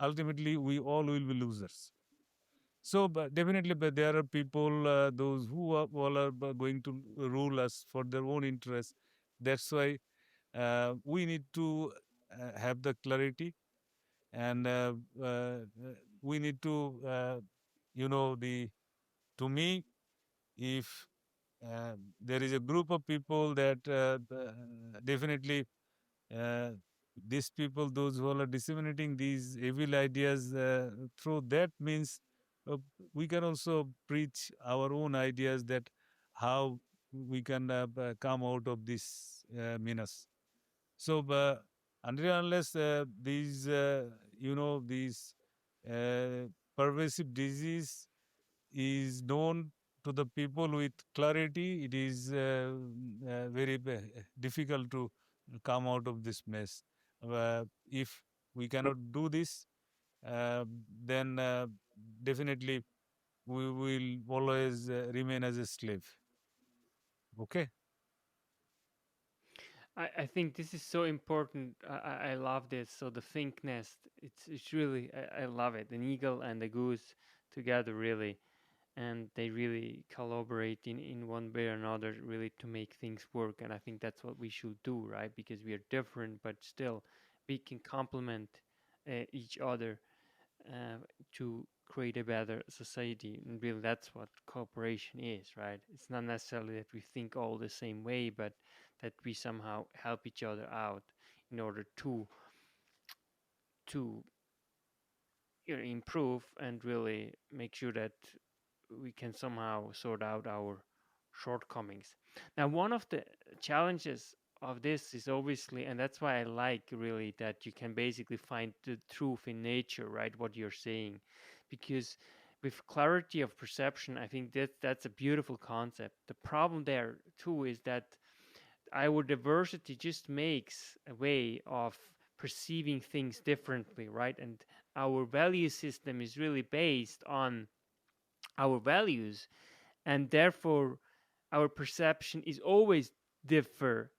ultimately we all will be losers. So, but definitely, but there are people, those who are, all are going to rule us for their own interests. That's why we need to have the clarity, and we need to, the to me, if there is a group of people that definitely uh, these people, those who are disseminating these evil ideas through that means, uh, we can also preach our own ideas that how we can come out of this menace. So, until and unless these uh, pervasive disease is known to the people with clarity, it is very difficult to come out of this mess. If we cannot do this, uh, then definitely we will always remain as a slave. Okay? I think this is so important. I love this. So the think nest, it's really I love it. An eagle and a goose together really, and they really collaborate in one way or another really to make things work. And I think that's what we should do, right? Because we are different, but still we can complement each other uh, to create a better society. And really, that's what cooperation is, right? It's not necessarily that we think all the same way, but that we somehow help each other out in order to improve and really make sure that we can somehow sort out our shortcomings. Now, one of the challenges of this is obviously, and that's why I like really that you can basically find the truth in nature, right? What you're saying, because with clarity of perception, I think that's a beautiful concept. The problem there too is that our diversity just makes a way of perceiving things differently, right? And our value system is really based on our values, and therefore our perception is always differ.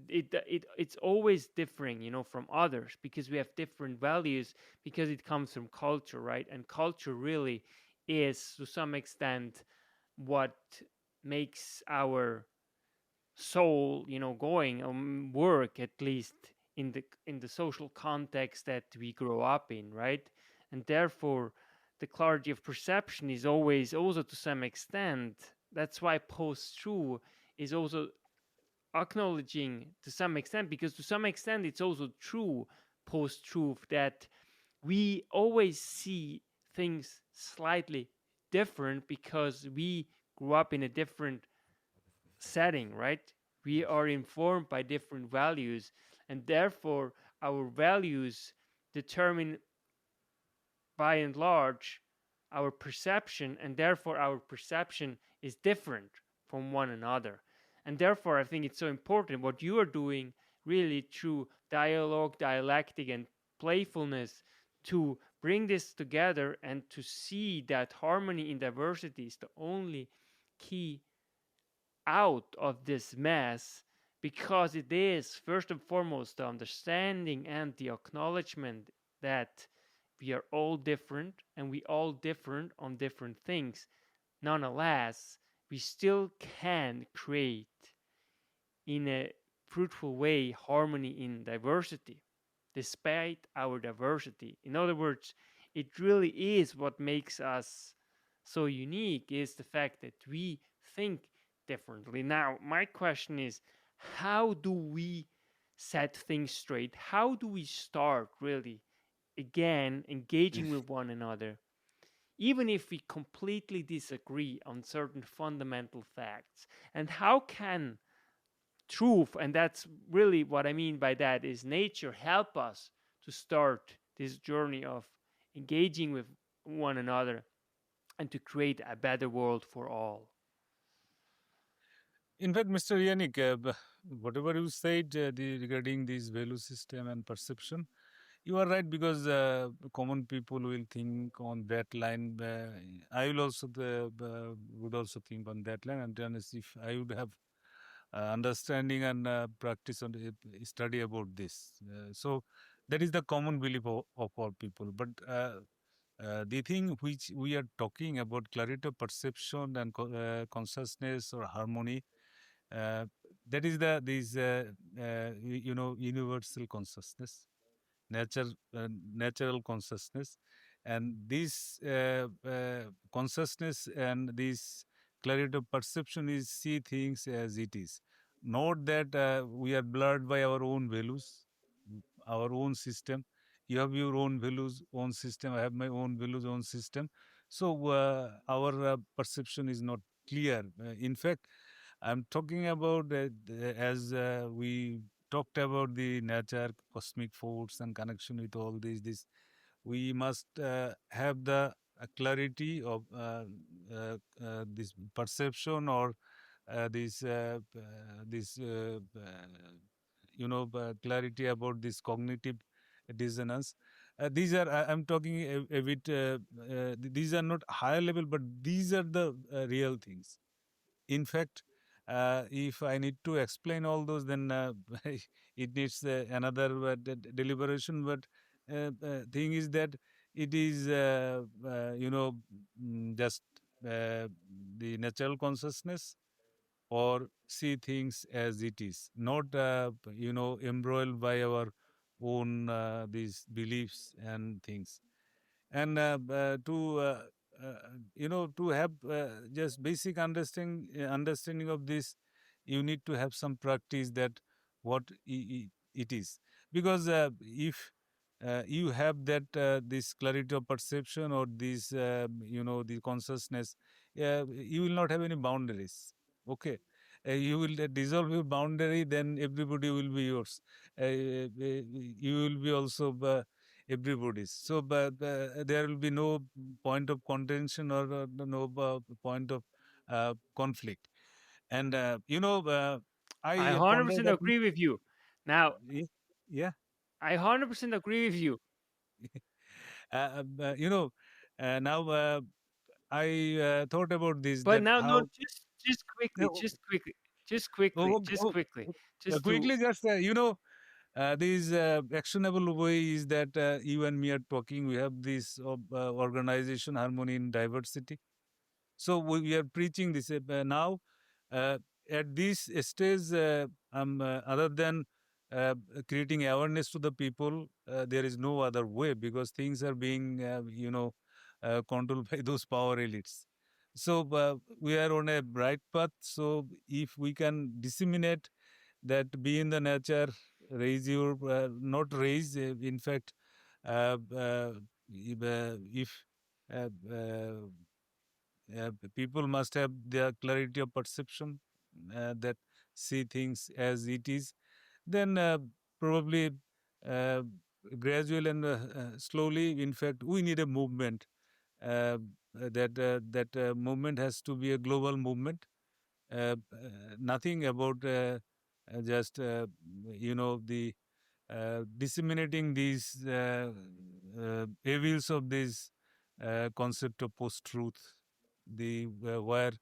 It's always differing, from others, because we have different values, because it comes from culture, right? And culture really is to some extent what makes our soul, going work, at least in the social context that we grow up in, right? And therefore the clarity of perception is always also to some extent. That's why post truth is also acknowledging to some extent, because to some extent it's also true post truth that we always see things slightly different because we grew up in a different setting, right? We are informed by different values, and therefore our values determine by and large our perception, and therefore our perception is different from one another. And therefore I think it's so important what you are doing, really, through dialogue, dialectic, and playfulness, to bring this together and to see that harmony in diversity is the only key out of this mess, because it is first and foremost the understanding and the acknowledgement that we are all different and we all different on different things. Nonetheless, we still can create in a fruitful way harmony in diversity despite our diversity. In other words, it really is what makes us so unique, is the fact that we think differently. Now, my question is, how do we set things straight? How do we start really again engaging with one another, even if we completely disagree on certain fundamental facts? And how can truth, and that's really what I mean by that, is nature, help us to start this journey of engaging with one another and to create a better world for all? In fact, Mr. Yannick, whatever you said regarding this value system and perception, you are right, because common people will think on that line. I will also would also think on that line, and then if I would have understanding and practice on study about this. So that is the common belief of all people. But the thing which we are talking about, clarity of perception and consciousness or harmony, uh, that is the this universal consciousness, nature natural consciousness, and this consciousness and this clarity of perception is see things as it is, not that we are blurred by our own values, our own system. You have your own values, own system. I have my own values, own system. So our perception is not clear. In fact, I'm talking about as we talked about the nature, cosmic force, and connection with all this. We must have the clarity of this perception, or this clarity about this cognitive dissonance. These are I'm talking a bit. These are not higher level, but these are the real things. In fact, if I need to explain all those, then it needs another deliberation. But thing is that it is, just the natural consciousness, or see things as it is, not embroiled by our own these beliefs and things. And uh, to have just basic understanding of this, you need to have some practice that what it is, because if you have that this clarity of perception, or this the consciousness, you will not have any boundaries. Okay. You will dissolve your boundary, then everybody will be yours. You will be also everybody's. So, but there will be no point of contention or no point of conflict. And I I ponder 100% that. agree with you. Now, Yeah, yeah. I 100% agree with you. You know, now I thought about this, But that now, no, how. just quickly, No, just quickly, just to quickly, just these actionable ways that you and me are talking. We have this organization, Harmony in Diversity. So we are preaching this now. Uh, at this stage, other than creating awareness to the people, there is no other way, because things are being, controlled by those power elites. So we are on a bright path. So if we can disseminate that, be in the nature, raise your, not raise, in fact, if uh, uh, people must have their clarity of perception, that see things as it is, then probably uh, gradually and slowly, in fact, we need a movement. That movement has to be a global movement. Nothing about just the disseminating these evils of this concept of post-truth, the where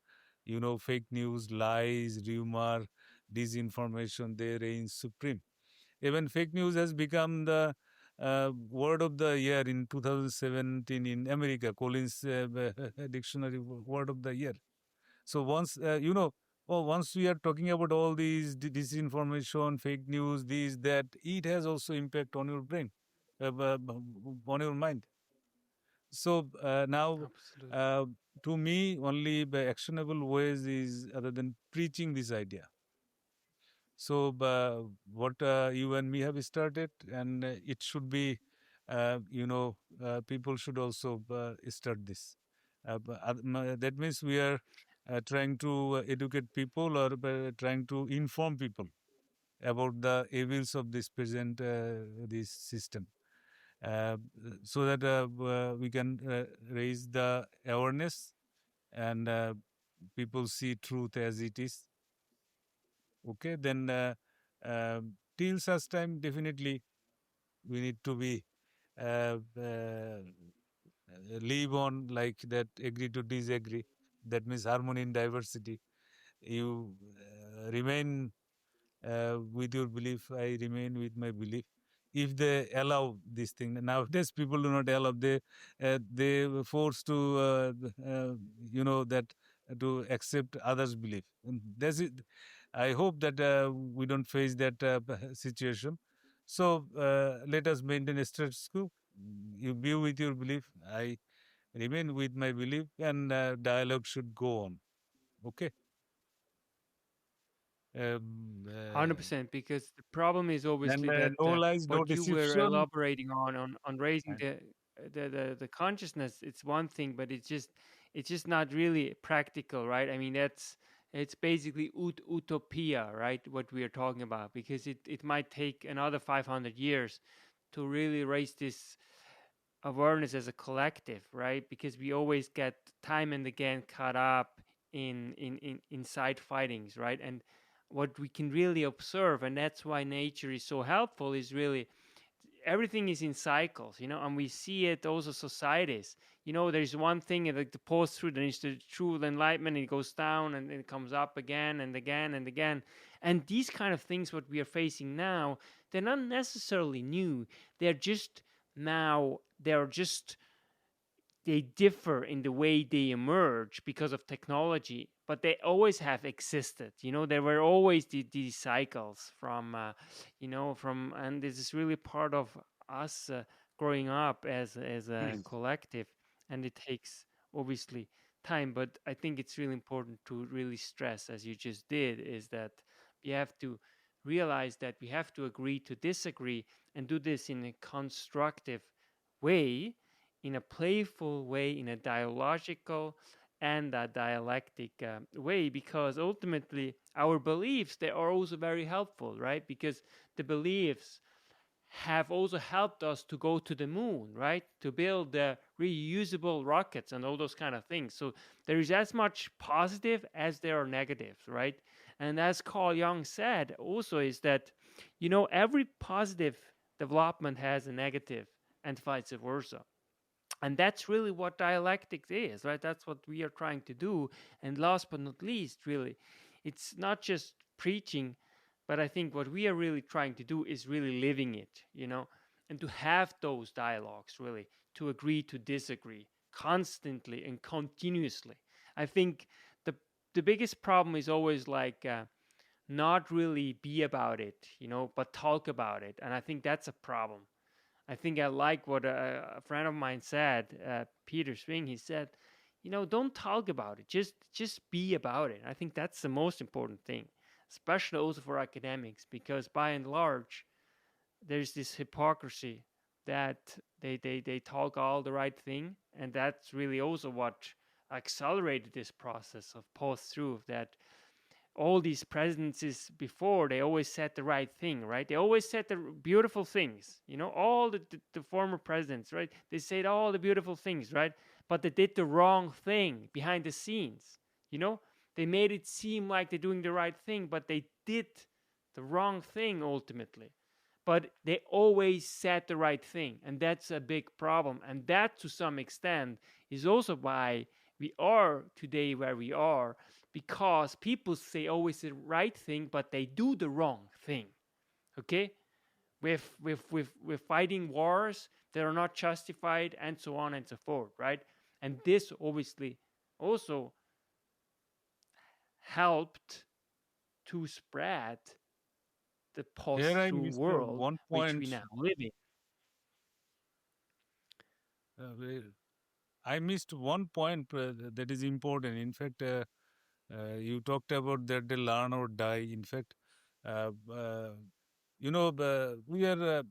fake news, lies, rumor, disinformation, they reign supreme. Even fake news has become the word of the year in 2017 in America. Collins dictionary word of the year. So once once we are talking about all these disinformation, fake news, these that, it has also impact on your brain, on your mind. So now, absolutely uh, to me, only the actionable ways is other than preaching this idea. So what you and me have started, and it should be, people should also start this. That means we are trying to educate people, or trying to inform people about the evils of this present this system, uh, so that we can raise the awareness, and people see truth as it is. Okay, then till such time, definitely we need to be live on like that, agree to disagree. That means harmony in diversity. You remain with your belief, I remain with my belief. If they allow this thing, nowadays people do not allow. They were forced to that to accept others' belief. And that's it. I hope that we don't face that situation. So let us maintain a status quo. You be with your belief. I remain with my belief, and dialogue should go on. Okay. Um, 100%, because the problem is and obviously that no lies, no what you were deception. elaborating on raising And the consciousness, it's one thing, but it's just not really practical, right? I mean, it's basically utopia, right, what we are talking about, because it might take another 500 years to really raise this awareness as a collective, right? Because we always get time and again caught up in side fightings, right? And what we can really observe, and that's why nature is so helpful, is really everything is in cycles, and we see it also societies. There's one thing like the post truth, and it's the true enlightenment, and it goes down and it comes up again and again and again. And these kind of things, what we are facing now, they're not necessarily new. They're just now, they're just they differ in the way they emerge because of technology, but they always have existed. There were always these cycles from, and this is really part of us growing up as a collective, and it takes obviously time. But I think it's really important to really stress, as you just did, is that we have to realize that we have to agree to disagree and do this in a constructive way, in a playful way, in a dialogical and a dialectic way, because ultimately our beliefs, they are also very helpful, right? Because the beliefs have also helped us to go to the moon, right? To build the reusable rockets and all those kind of things. So there is as much positive as there are negatives, right? And as Carl Jung said, also is that, every positive development has a negative and vice versa. And that's really what dialectics is, right? That's what we are trying to do. And last but not least, really, it's not just preaching, but I think what we are really trying to do is really living it, and to have those dialogues, really, to agree to disagree constantly and continuously. I think the the biggest problem is always like not really be about it, but talk about it. And I think that's a problem. I think I like what a friend of mine said, Peter Swing. He said, don't talk about it. Just be about it. I think that's the most important thing, especially also for academics, because by and large, there's this hypocrisy that they talk all the right thing, and that's really also what accelerated this process of post-truth. That all these presidencies before, they always said the right thing, right? They always said the beautiful things, all the former presidents, right? They said all the beautiful things, right? But they did the wrong thing behind the scenes, you know they made it seem like they're doing the right thing, but they did the wrong thing ultimately. But they always said the right thing, and that's a big problem. And that, to some extent, is also why we are today where we are, because people say always the right thing, but they do the wrong thing. Okay, with fighting wars that are not justified, and so on and so forth, right? And this obviously also helped to spread the Here I post-truth missed world one which we point. now live in. Where I missed one point that is important. In fact, you talked about that they learn or die. In fact, uh, uh, we are.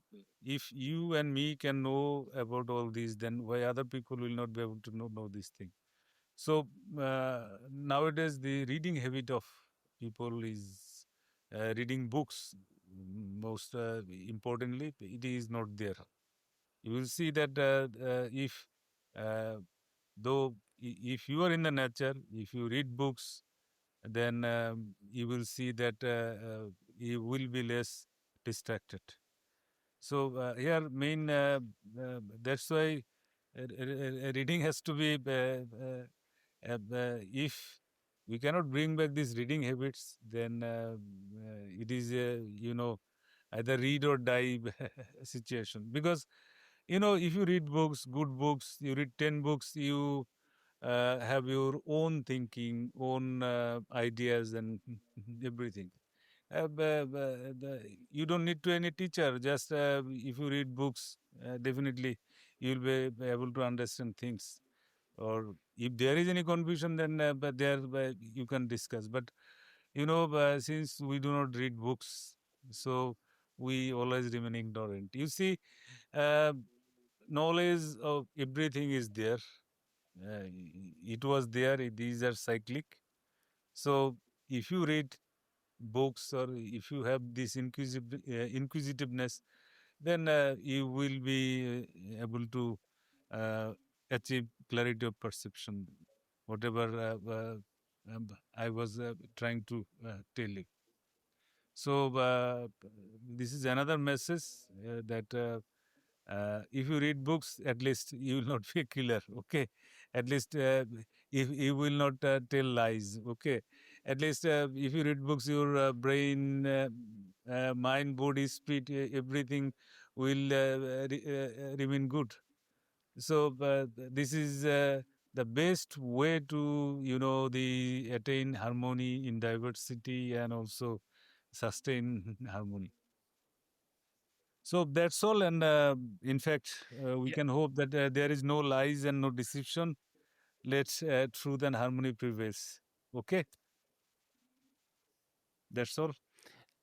If you and me can know about all these, then why other people will not be able to know this thing? So nowadays, the reading habit of people is reading books. Most importantly, it is not there. You will see that if uh, though if you are in the nature, if you read books, then you will see that you will be less distracted. So here main that's why reading has to be if we cannot bring back these reading habits, then it is either read or die situation. Because if you read books, good books, you read 10 books, you have your own thinking, own ideas, and everything. You don't need to any teacher. Just if you read books, definitely you'll be able to understand things. Or if there is any confusion, then but there you can discuss. But since we do not read books, so we always remain ignorant. You see, uh, knowledge of everything is there. It was there. These are cyclic. So if you read books or if you have this inquisitiveness, then you will be able to uh, achieve clarity of perception, whatever I was trying to tell you. So this is another message that if you read books, at least you will not be a killer. Okay, at least if you will not tell lies. Okay, at least if you read books, your brain, mind, body, spirit, everything will remain good. So this is the best way to the attain harmony in diversity and also sustain harmony. So that's all. And in fact, we Yeah, can hope that there is no lies and no deception. Let truth and harmony prevails. Okay, that's all.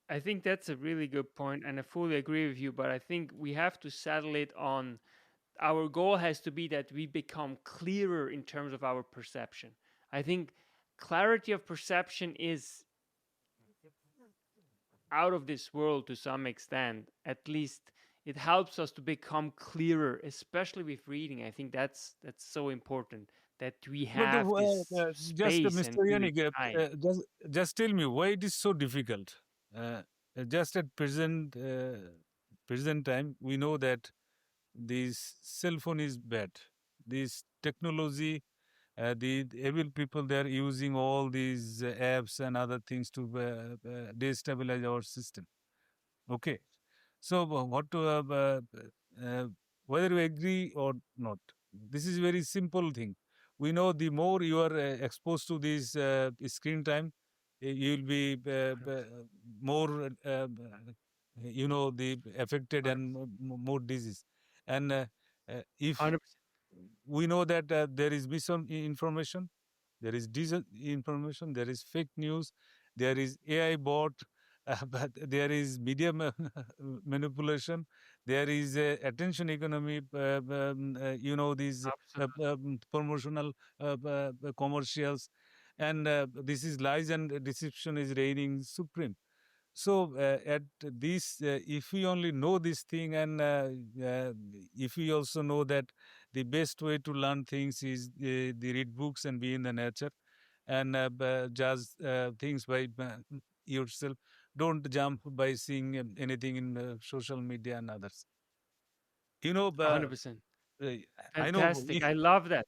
I think that's a really good point, and I fully agree with you. But I think we have to settle it on, our goal has to be that we become clearer in terms of our perception. I think clarity of perception is out of this world to some extent, at least It helps us to become clearer, especially with reading. I think that's so important that we But have this just space and Mr. really Yannick, time. just tell me why it is so difficult. Just at present time, we know that this cell phone is bad. This technology, the able people, they are using all these apps and other things to destabilize our system. Okay. So, what to whether you agree or not, this is very simple thing. We know the more you are exposed to this screen time, you will be more, the affected and 100%. more disease. And if 100%. we know that there is misinformation, there is disinformation, there is fake news, there is AI bot, but there is media manipulation, there is attention economy, these Absolutely. promotional commercials, and this is lies and deception is reigning supreme. So at this, if we only know this thing, and uh, if we also know that the best way to learn things is the read books and be in the nature, and judge things by yourself. Don't jump by seeing anything in social media and others. You know, 100%. uh, I know Fantastic. I love that.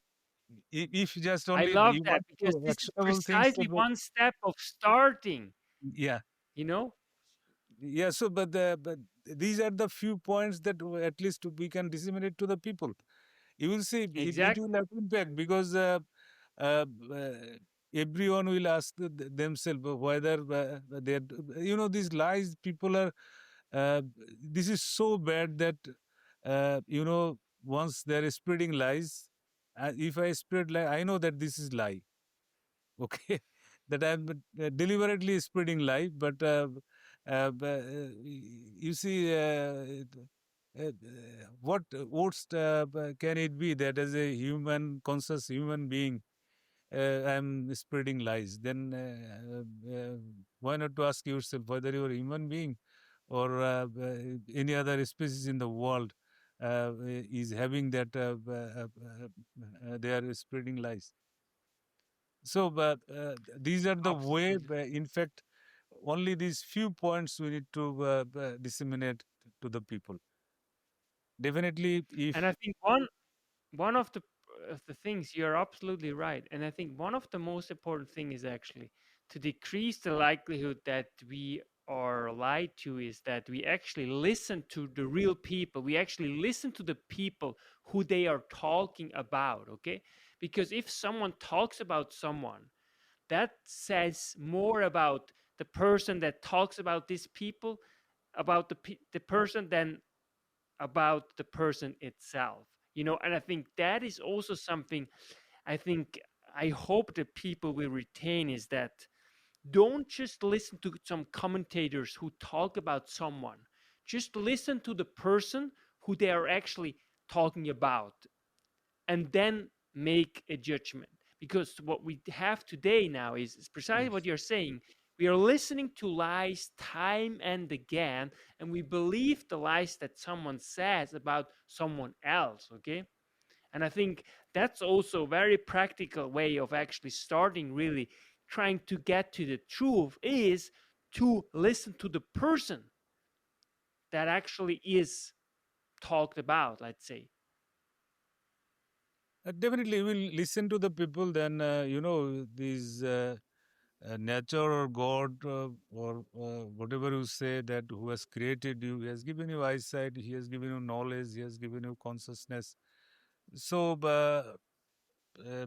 if just I only love you that want because to this is actionable things, precisely one step of starting, yeah. you know? Yeah, so but these are the few points that at least we can disseminate to the people. You will see it Exactly. will have impact because uh, uh, everyone will ask themselves whether they, these lies people are. Uh, this is so bad that once they are spreading lies, if I spread lie, I know that this is lie. Okay, that I'm deliberately spreading lie, but you see, what can it be that as a human, conscious human being, I'm spreading lies? Then why not to ask yourself whether you're a human being or any other species in the world is having that they are spreading lies. So, but these are the way. Absolutely. In fact, only these few points we need to disseminate to the people. Definitely, And if I think one of the things you're absolutely right. And I think one of the most important thing is actually to decrease the likelihood that we are lied to is that we actually listen to the real people. We actually listen to the people who they are talking about, okay? Because if someone talks about someone, that says more about the person that talks about these people, about the person than about the person itself. And I think that is also something I think I hope that people will retain is that don't just listen to some commentators who talk about someone. Just listen to the person who they are actually talking about and then make a judgment. Because what we have today now is precisely what yes, you're saying. We are listening to lies time and again, and we believe the lies that someone says about someone else. Okay. And I think that's also a very practical way of actually starting really trying to get to the truth is to listen to the person that actually is talked about, let's say. definitely we'll listen to the people. Then these nature or God or whatever you say, that who has created you, he has given you eyesight, he has given you knowledge, he has given you consciousness. So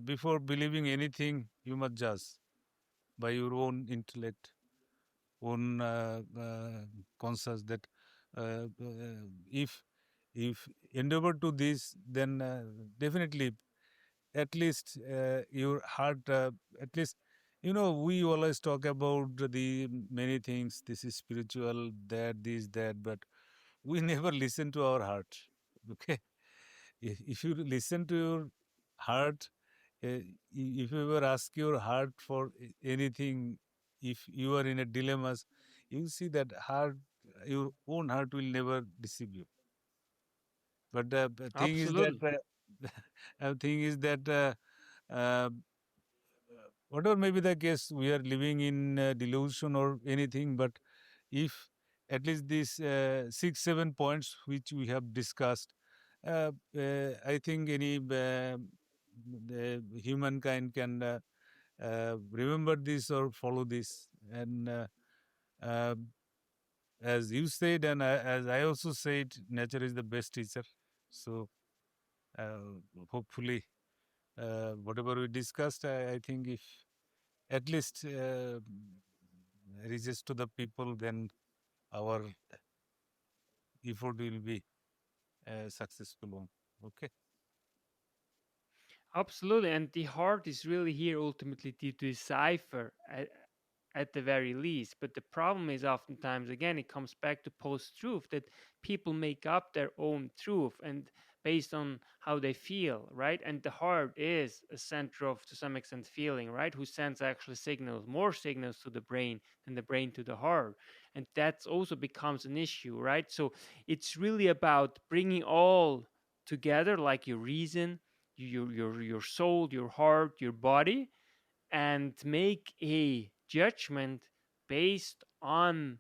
before believing anything, you must judge by your own intellect, own conscious, that if endeavor to this, then definitely at least your heart, at least we always talk about the many things. This is spiritual, that this that, but we never listen to our heart. Okay, if you listen to your heart, if you ever ask your heart for anything, if you are in a dilemma, you see that heart, your own heart will never deceive you. But the thing is that Absolutely. thing is that whatever may be the case, we are living in delusion or anything. But if at least these 6, 7 points which we have discussed, I think any the humankind can remember this or follow this. And uh, as you said, and as I also said, nature is the best teacher. So uh, hopefully, whatever we discussed, I think if at least reaches to the people, then our effort will be a successful one. Okay. Absolutely. And the heart is really here ultimately to decipher at the very least. But the problem is oftentimes, again, it comes back to post truth that people make up their own truth and based on how they feel, right? And the heart is a center of, to some extent, feeling, right? Who sends actually signals, more signals to the brain than the brain to the heart. And that also becomes an issue, right? So it's really about bringing all together, like your reason, your soul, your heart, your body, and make a judgment based on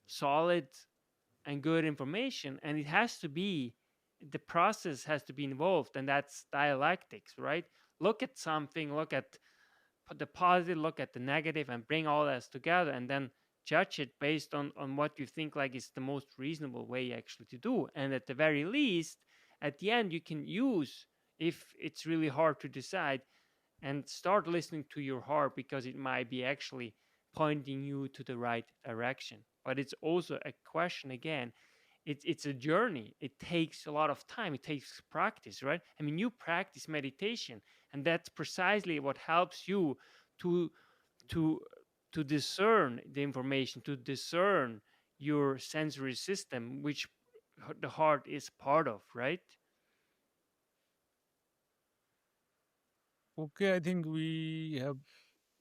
solid and good information. And it has to be, the process has to be involved, and that's dialectics, right? Look at something, look at the positive, look at the negative, and bring all that together, and then judge it based on what you think like is the most reasonable way actually to do. And at the very least, at the end, you can use, if it's really hard to decide, and start listening to your heart because it might be actually pointing you to the right direction. But it's also a question again. It's a journey. It takes a lot of time. It takes practice, right? I mean, you practice meditation, and that's precisely what helps you to to to discern the information, to discern your sensory system, which the heart is part of, right? Okay. I think we have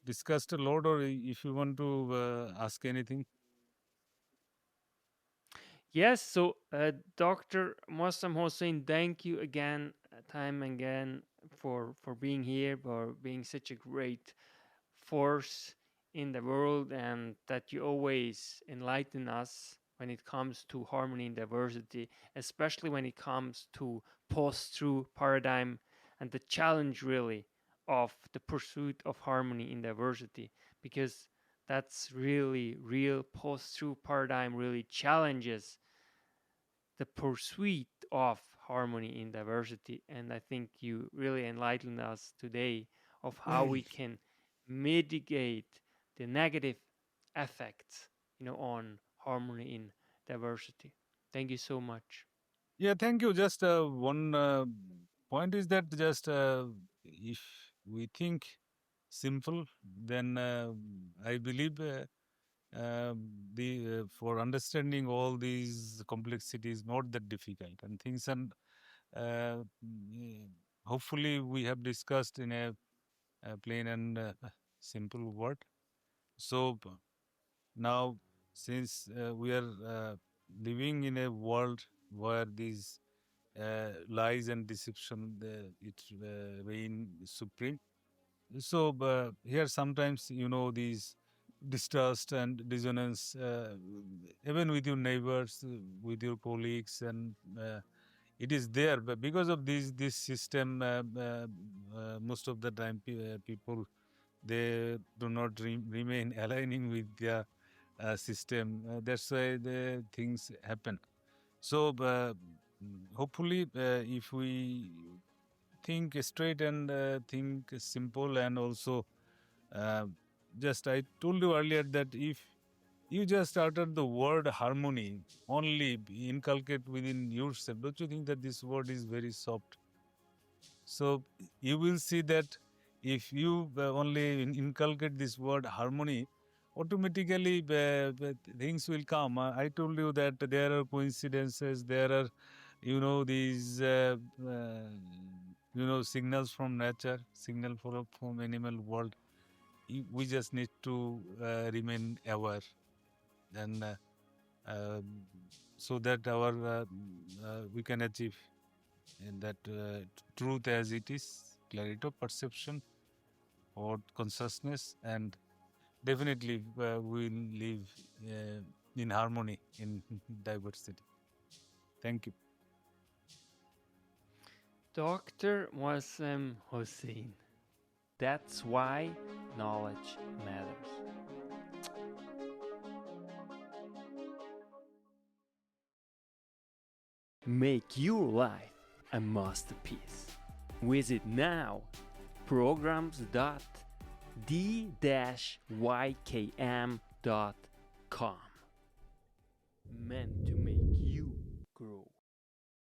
discussed a lot, or if you want to ask anything. Yes, so Dr. Moazzem Hossein, thank you again, time again, for being here, for being such a great force in the world, and that you always enlighten us when it comes to harmony and diversity, especially when it comes to post-truth paradigm and the challenge really of the pursuit of harmony in diversity, because that's really real. Post-truth paradigm really challenges the pursuit of harmony in diversity. And I think you really enlightened us today of how we can mitigate the negative effects, on harmony in diversity. Thank you so much. Yeah, thank you. Just one point is that just if we think simple, then I believe the for understanding all these complexities not that difficult and things, and hopefully we have discussed in a plain and simple word. So now, since we are living in a world where these lies and deception it reign supreme. So here sometimes these distrust and dissonance, even with your neighbors, with your colleagues, and it is there. But because of this system, most of the time people they do not remain aligning with their system. That's why the things happen. So hopefully, if we think straight and think simple, and also uh, just I told you earlier that if you just uttered the word harmony, only inculcate within yourself, don't you think that this word is very soft? So you will see that if you only inculcate this word harmony, automatically things will come. I told you that there are coincidences, there are these signals from nature, signal from animal world. We just need to remain aware, and um so that our we can achieve in that truth as it is, clarity of perception or consciousness, and definitely we'll live in harmony in diversity. Thank you. Dr. Moazzem Hossein. That's why knowledge matters. Make your life a masterpiece. Visit now programs.the-ykm.com. Meant to make you grow.